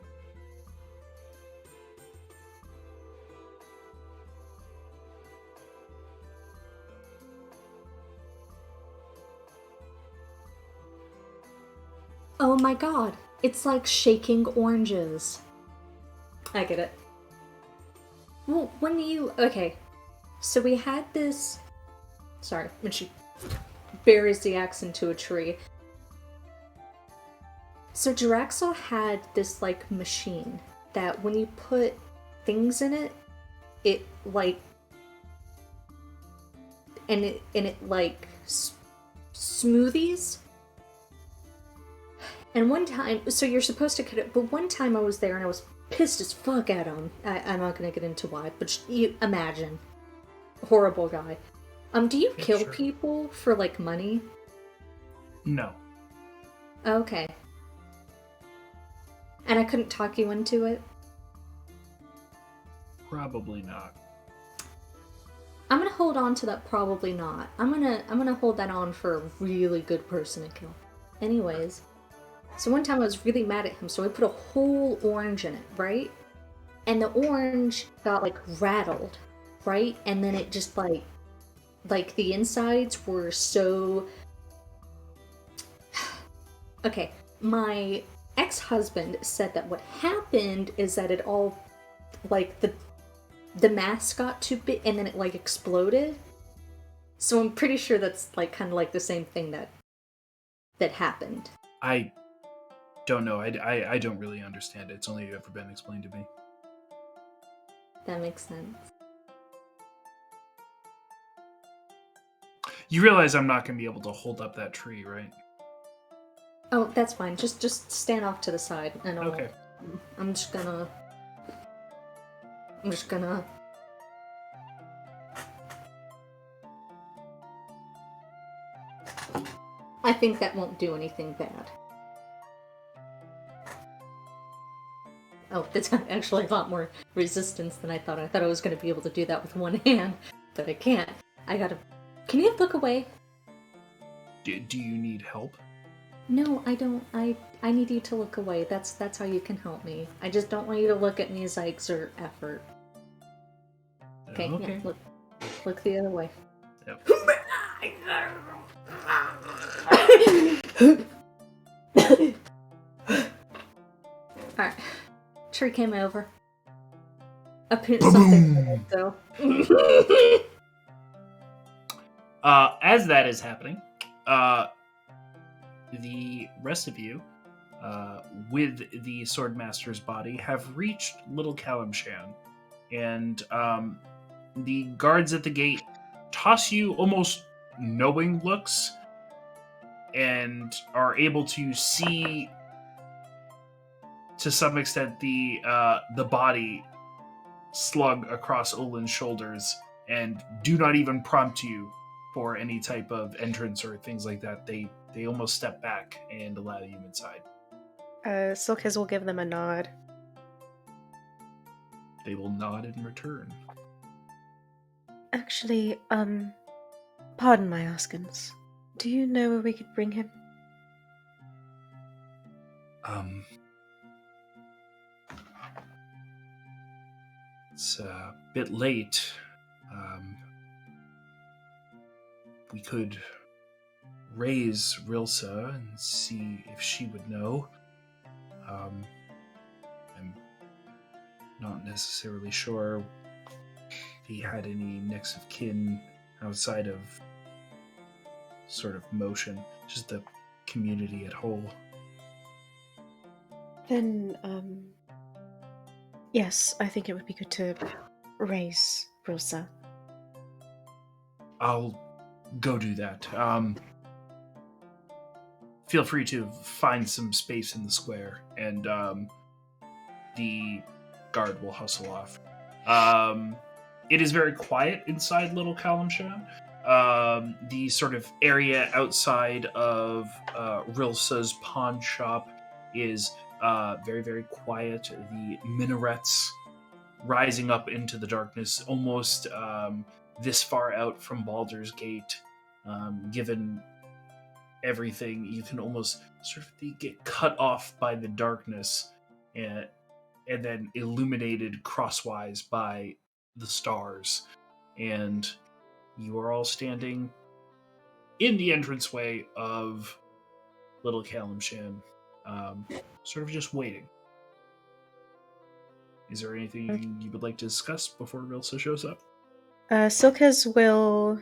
Oh my god, it's like shaking oranges. I get it. Well, okay, so we had this, sorry, when she buries the axe into a tree. So Jiraxel had this, like, machine that when you put things in it, it, like, and it like, smoothies. And one time, so you're supposed to cut it, but one time I was there and I was pissed as fuck at him. I'm not gonna get into why, but you imagine. Horrible guy. Do you kill sure. people for, like, money? No. Okay. And I couldn't talk you into it? Probably not. I'm gonna hold on to that probably not. I'm gonna hold that on for a really good person to kill. Anyways. So one time I was really mad at him, so I put a whole orange in it, right? And the orange got, like, rattled, right? And then it just, like the insides were so... Okay, my ex-husband said that what happened is that it all, like, the mass got too big and then it, like, exploded. So I'm pretty sure that's, like, kind of like the same thing that happened. I don't know. I don't really understand it. It's only ever been explained to me. That makes sense. You realize I'm not going to be able to hold up that tree, right? Oh, that's fine. Just stand off to the side and I'll... Okay. I'm just gonna... I think that won't do anything bad. Oh, that's actually a lot more resistance than I thought. I thought I was going to be able to do that with one hand, but I can't. I gotta... Can you look away? Do you need help? No, I don't. I need you to look away. That's how you can help me. I just don't want you to look at me as I exert effort. Okay, Okay. yeah, look the other way. Yep. Alright. Tree came over. Something so. As that is happening, the rest of you, with the Swordmaster's body, have reached Little Kalimshan, and the guards at the gate toss you almost knowing looks, and are able to see, to some extent, the body slug across Olin's shoulders, and do not even prompt you for any type of entrance or things like that. They almost step back and allow you inside. Silkis will give them a nod. They will nod in return. Actually, pardon my askance. Do you know where we could bring him? It's a bit late. We could raise Rilsa and see if she would know. I'm not necessarily sure if he had any next of kin outside of sort of motion, just the community at whole. Then, yes, I think it would be good to raise Rilsa. I'll go do that. Feel free to find some space in the square, and the guard will hustle off. It is very quiet inside Little Kalimshan. The sort of area outside of Rilsa's pawn shop is very, very quiet. The minarets rising up into the darkness, almost this far out from Baldur's Gate, given everything, you can almost sort of get cut off by the darkness and then illuminated crosswise by the stars. And you are all standing in the entranceway of Little Kalimshan, sort of just waiting. Is there anything you would like to discuss before Rilsa shows up? Silkes will...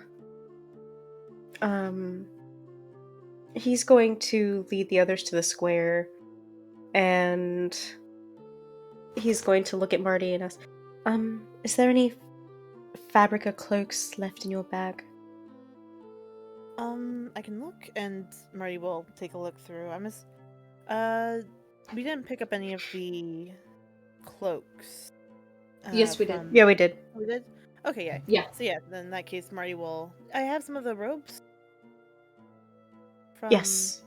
he's going to lead the others to the square, and he's going to look at Marty and ask, is there any fabric or cloaks left in your bag? I can look, and Marty will take a look through. We didn't pick up any of the cloaks. Yes, we did. Yeah, we did. We did? Okay, yeah. Yeah. So yeah, then in that case, Marty will... I have some of the robes. Yes.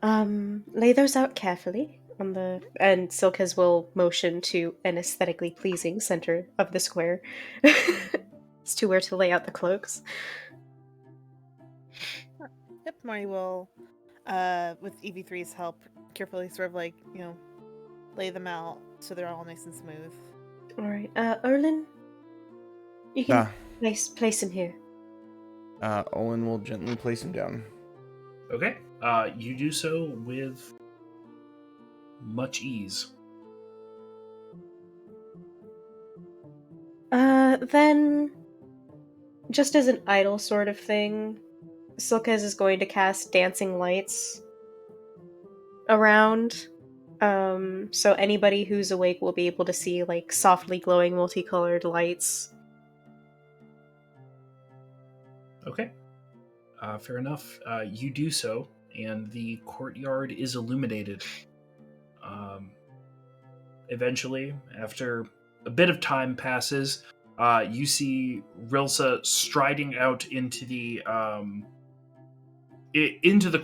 Lay those out carefully on the... And Silkes will motion to an aesthetically pleasing center of the square as to where to lay out the cloaks. Yep, Marty will, with EV3's help, carefully sort of like, lay them out so they're all nice and smooth. Alright, Olin? You can place him here. Olin will gently place him down. Okay. You do so with much ease. Then, just as an idle sort of thing, Silkes is going to cast dancing lights around. So anybody who's awake will be able to see, like, softly glowing multicolored lights. Okay. Fair enough. You do so, and the courtyard is illuminated. Eventually, after a bit of time passes, you see Rilsa striding out into the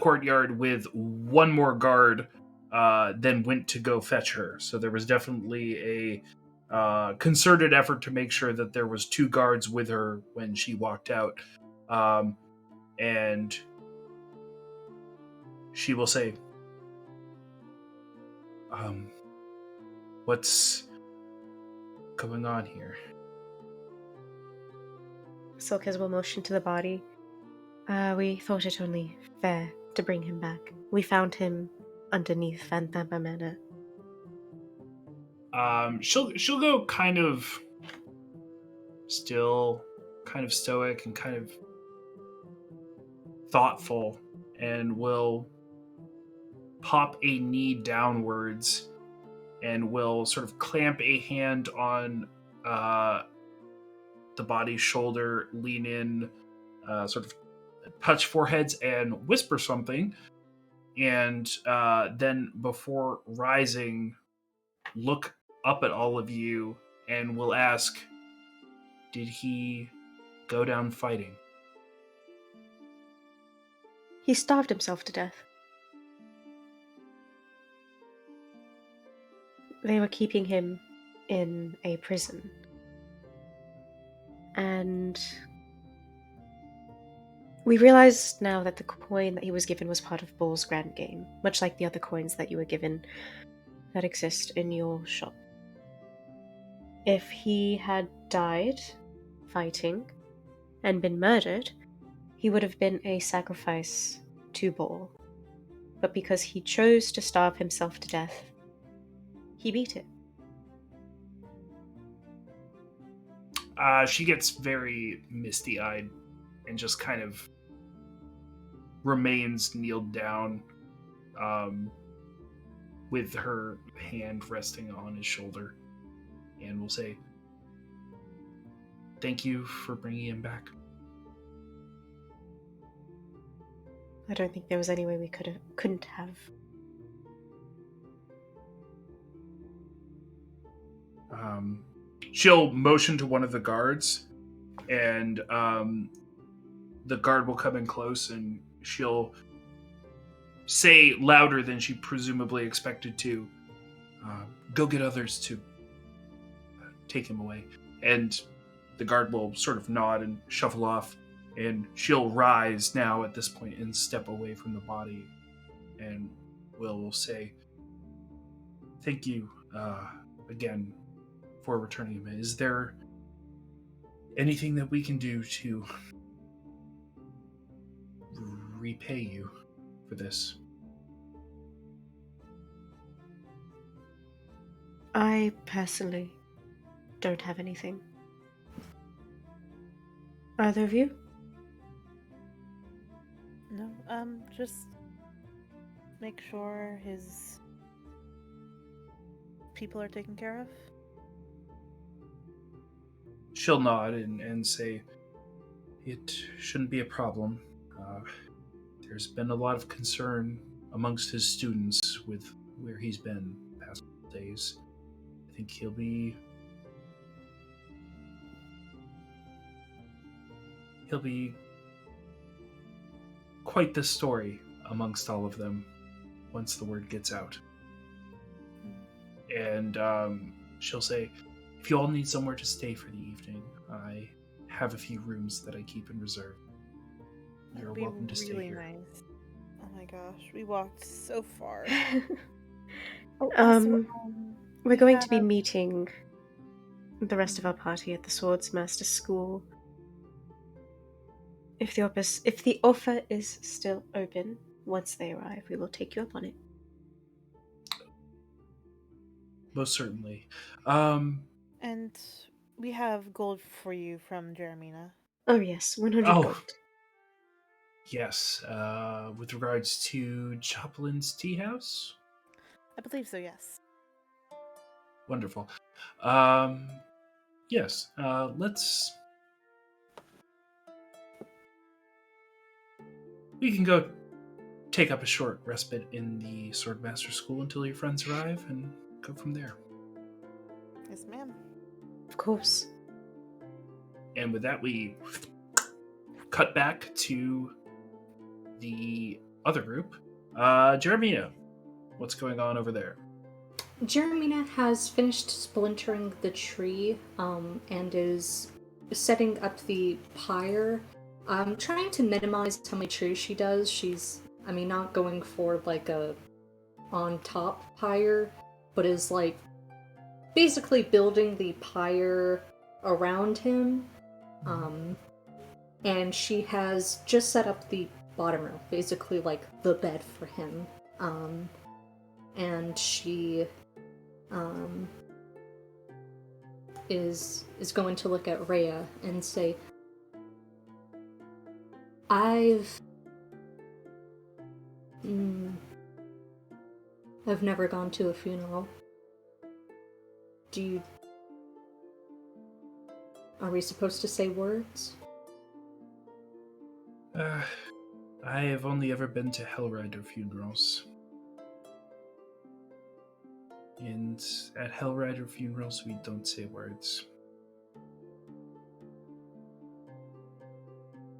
courtyard with one more guard. Then went to go fetch her. So there was definitely a concerted effort to make sure that there was 2 guards with her when she walked out. And she will say, what's going on here? Silkes will motion to the body. We thought it only fair to bring him back. We found him underneath Phanthamba Manor. She'll go kind of still, kind of stoic and kind of thoughtful, and will pop a knee downwards and will sort of clamp a hand on the body's shoulder, lean in, sort of touch foreheads and whisper something, and then before rising, look up at all of you and will ask, did he go down fighting? He starved himself to death. They were keeping him in a prison. And we realize now that the coin that he was given was part of Bull's grand game, much like the other coins that you were given that exist in your shop. If he had died fighting and been murdered, he would have been a sacrifice to Bull. But because he chose to starve himself to death, he beat it. She gets very misty-eyed and just kind of remains kneeled down, with her hand resting on his shoulder, and will say, thank you for bringing him back. I don't think there was any way we couldn't have. She'll motion to one of the guards, and the guard will come in close, and she'll say louder than she presumably expected to, go get others to take him away. And the guard will sort of nod and shuffle off, and she'll rise now at this point and step away from the body, and will say, thank you again for returning him. Is there anything that we can do to repay you for this? I personally don't have anything. Either of you? No, just make sure his people are taken care of. She'll nod and say, "It shouldn't be a problem. There's been a lot of concern amongst his students with where he's been the past couple days. I think he'll be quite the story amongst all of them once the word gets out." And she'll say, "If you all need somewhere to stay for the evening, I have a few rooms that I keep in reserve. You're That'd be welcome to stay really here." nice. Oh my gosh, we walked so far. We're going to be meeting the rest of our party at the Swordsmaster School. If the offer is still open, once they arrive, we will take you up on it. Most certainly. And we have gold for you from Jeremina. Oh yes, 100 Oh. gold. Yes, with regards to Choplin's Tea House? I believe so, yes. Wonderful. Yes, we can go take up a short respite in the Swordmaster School until your friends arrive and go from there. Yes, ma'am. Of course. And with that, we cut back to the other group. Jeremina, what's going on over there? Jeremina has finished splintering the tree and is setting up the pyre. Trying to minimize how many trees she does. She's, not going for like a on top pyre, but is like basically building the pyre around him. And she has just set up the bottom row, basically like the bed for him. And she is going to look at Rhea and say, I've never gone to a funeral. Are we supposed to say words? I have only ever been to Hellrider funerals. And at Hellrider funerals, we don't say words.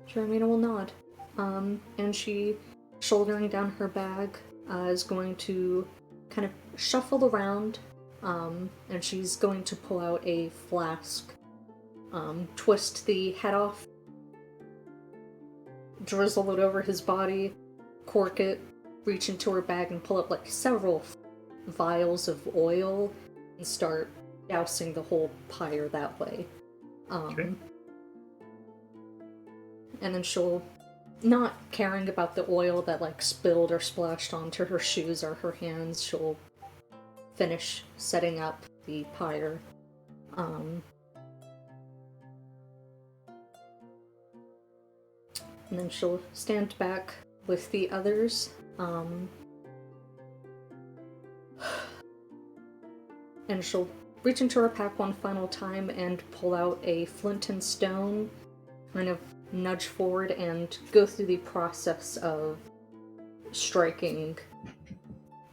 Jeremina will nod. And she, shouldering down her bag, is going to kind of shuffle around, and she's going to pull out a flask, twist the head off, drizzle it over his body, cork it, reach into her bag and pull up like several vials of oil and start dousing the whole pyre that way. Okay. And then she'll, not caring about the oil that like spilled or splashed onto her shoes or her hands, she'll finish setting up the pyre. And then she'll stand back with the others. And she'll reach into her pack one final time and pull out a flint and stone, kind of nudge forward and go through the process of striking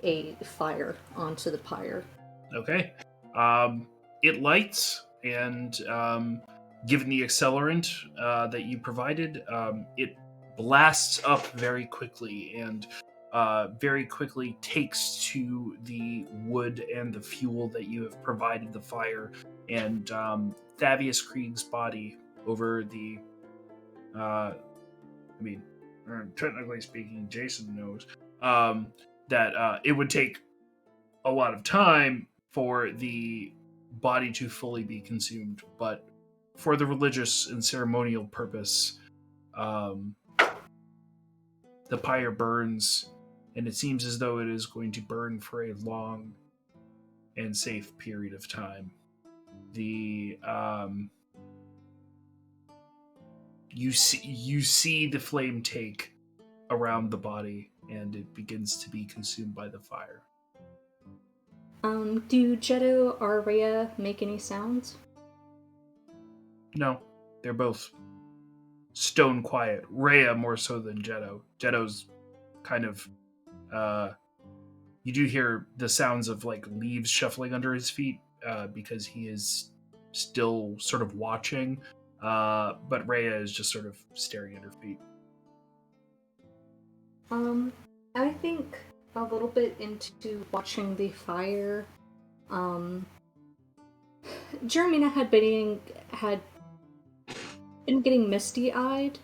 a fire onto the pyre. Okay. It lights, and given the accelerant that you provided, it blasts up very quickly and very quickly takes to the wood and the fuel that you have provided the fire, and Thavius Krieg's body over the technically speaking, Jason knows that it would take a lot of time for the body to fully be consumed, but for the religious and ceremonial purpose, the pyre burns, and it seems as though it is going to burn for a long, and safe period of time. You see the flame take around the body, and it begins to be consumed by the fire. Do Jetto or Rhea make any sounds? No, they're both stone quiet. Rhea more so than Jetto. Jetto's kind of you do hear the sounds of like leaves shuffling under his feet because he is still sort of watching, but Rhea is just sort of staring at her feet. I think a little bit into watching the fire. Jeremina had been getting misty-eyed,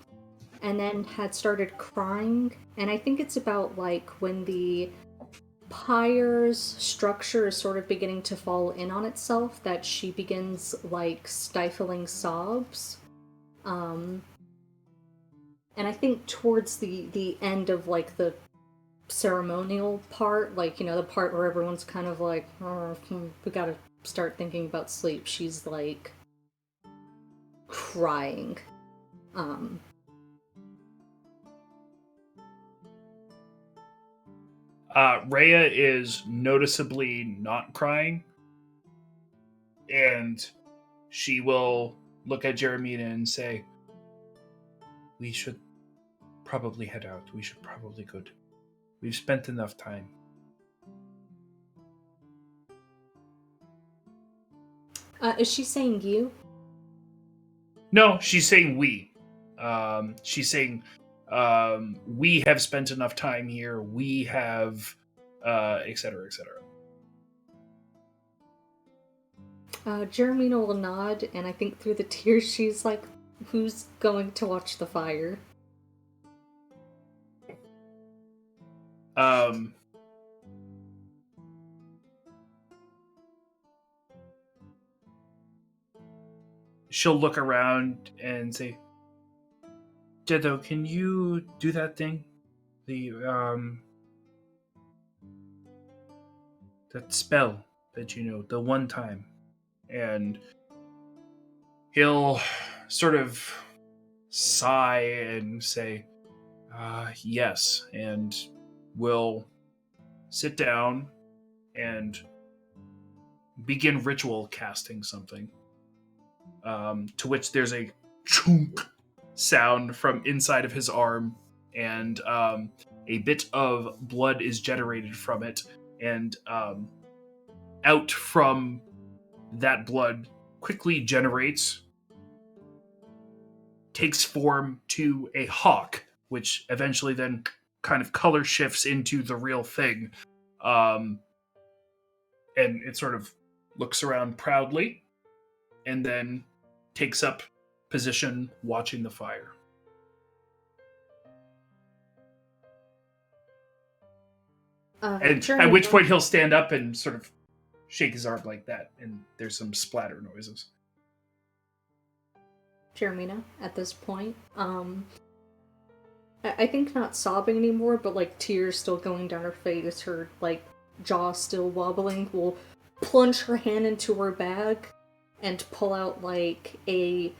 and then had started crying. And I think it's about like when the pyre's structure is sort of beginning to fall in on itself that she begins like stifling sobs. And I think towards the end of like the ceremonial part, like, you know, the part where everyone's kind of like, oh, we gotta start thinking about sleep, she's like crying. Rhea is noticeably not crying, and she will look at Jeremina and say, "We should probably head out. We should probably go. We've spent enough time." Is she saying you? No, she's saying we. She's saying we have spent enough time here. We have, etc., etc. Jeremina will nod, and I think through the tears she's like, who's going to watch the fire? She'll look around and say, "Jetto, can you do that thing? That spell that you know, the one time." And he'll sort of sigh and say, yes, and will sit down and begin ritual casting something. To which there's a chunk sound from inside of his arm, and a bit of blood is generated from it, and out from that blood quickly generates, takes form to a hawk, which eventually then kind of color shifts into the real thing. And it sort of looks around proudly, and then takes up position watching the fire. And at which point he'll stand up and sort of shake his arm like that, and there's some splatter noises. Jeremina, at this point, I think not sobbing anymore, but like tears still going down her face, her like jaw still wobbling, will plunge her hand into her bag and pull out like a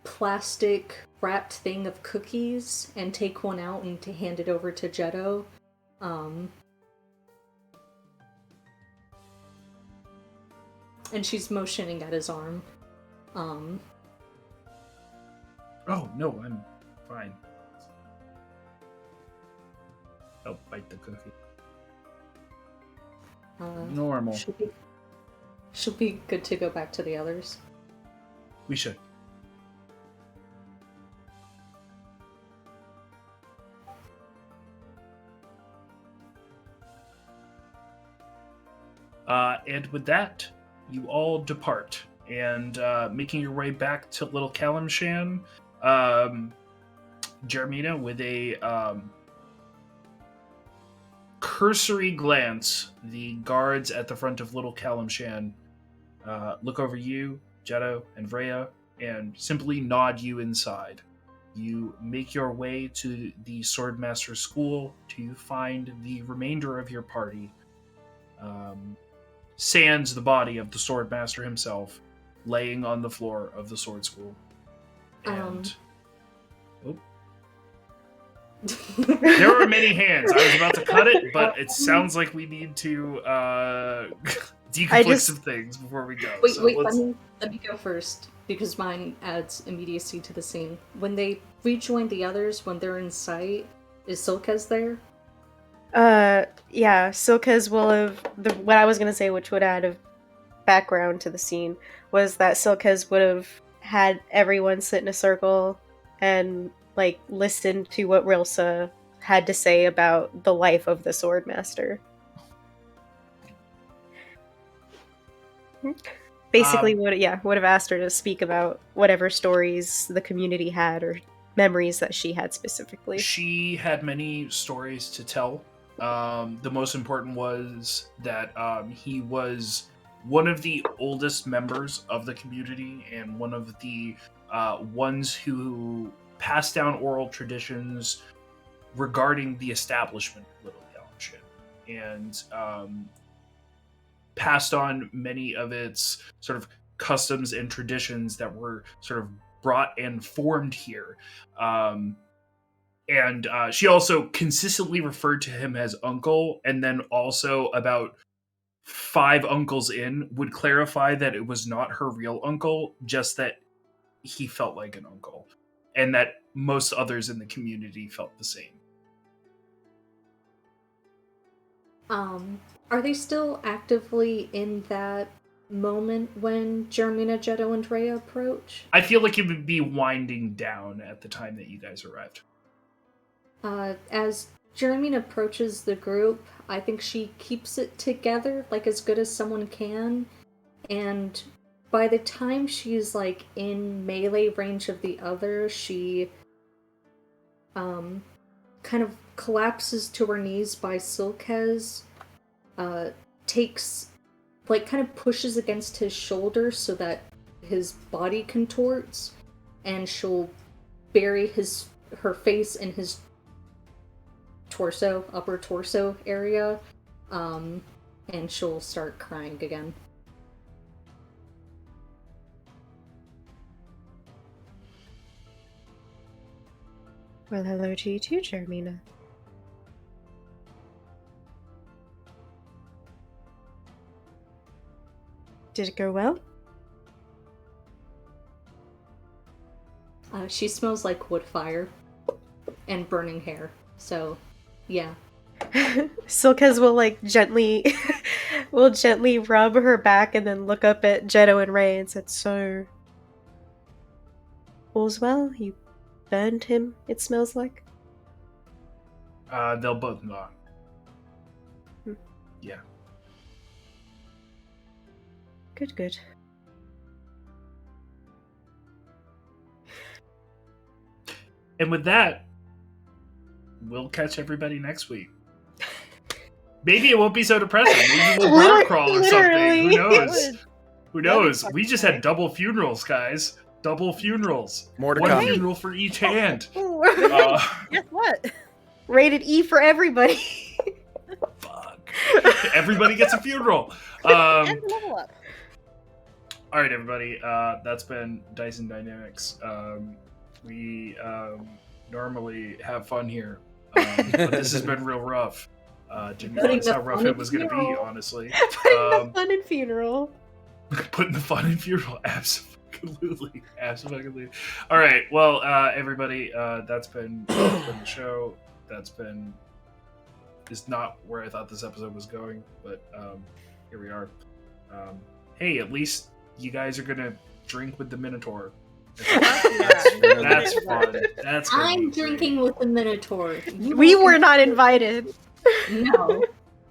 plastic wrapped thing of cookies and take one out and to hand it over to Jetto. And she's motioning at his arm. Oh, no, I'm fine. I'll bite the cookie. Normal. She'll be good to go back to the others. We should. And with that, you all depart, and making your way back to Little Kalimshan, Jeremina, with a cursory glance, the guards at the front of Little Kalimshan look over you, Jetto, and Rhea, and simply nod you inside. You make your way to the Swordmaster School to find the remainder of your party sans the body of the swordmaster himself, laying on the floor of the sword school. And there are many hands. I was about to cut it, but it sounds like we need to deconflict some things before we go. Wait, So let me go first, because mine adds immediacy to the scene. When they rejoin the others, when they're in sight, is Silkez there? Yeah, Silkez will have... what I was gonna say, which would add a background to the scene, was that Silkez would have had everyone sit in a circle and, like, listen to what Rilsa had to say about the life of the Swordmaster. Basically, would have asked her to speak about whatever stories the community had or memories that she had specifically. She had many stories to tell. The most important was that he was one of the oldest members of the community and one of the ones who passed down oral traditions regarding the establishment of Little Township, and passed on many of its sort of customs and traditions that were sort of brought and formed here. And she also consistently referred to him as uncle, and then also about 5 uncles in would clarify that it was not her real uncle, just that he felt like an uncle, and that most others in the community felt the same. Are they still actively in that moment when Jermina, Jetto, and Rhea approach? I feel like it would be winding down at the time that you guys arrived. As Jermina approaches the group, I think she keeps it together, like, as good as someone can, and by the time she's, like, in melee range of the other, she kind of collapses to her knees by Silkez, takes, like, kind of pushes against his shoulder so that his body contorts, and she'll bury her face in his torso, upper torso area, and she'll start crying again. Well, hello to you too, Jermina. Did it go well? She smells like wood fire and burning hair, so yeah. Silkez will, like, gently rub her back and then look up at Jetto and Ray and said, "So, all's well? You burned him, it smells like?" They'll both nod. Hmm. Yeah. Good. And with that, we'll catch everybody next week. Maybe it won't be so depressing. Maybe we'll bar crawl or something. Who knows? Who knows? We just had double funerals, guys. Double funerals. More to One come. funeral for each hand. Guess what? Rated E for everybody. Fuck. Everybody gets a funeral. And level up. All right, everybody. That's been Dyson Dynamics. We normally have fun here, but this has been real rough. Didn't realize how rough it was going to be, honestly. Putting the fun in funeral. Putting the fun in funeral, absolutely. All right, well, everybody, that's been the show. Is not where I thought this episode was going, but here we are. Hey, at least you guys are gonna drink with the Minotaur. That's fun. That's gonna I'm be drinking with the Minotaur. We were not invited. No.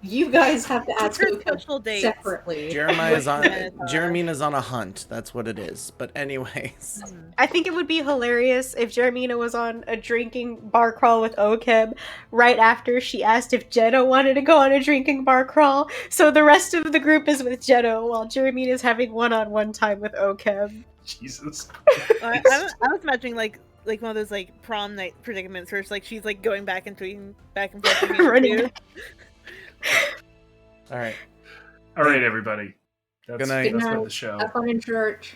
You guys have to ask For Luca special dates. separately. Jeremy's on a hunt. That's what it is. But anyways, I think it would be hilarious if Jermina was on a drinking bar crawl with Okeb right after she asked if Jetto wanted to go on a drinking bar crawl. So the rest of the group is with Jetto while Jermina is having one-on-one time with Okeb. Jesus. I was imagining like one of those like prom night predicaments where it's like she's like going back and forth between Running the two. back. all right. All right, everybody. That's, Good night. That's Good been night. the show. Have fun in church.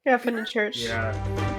Have fun in church. Yeah.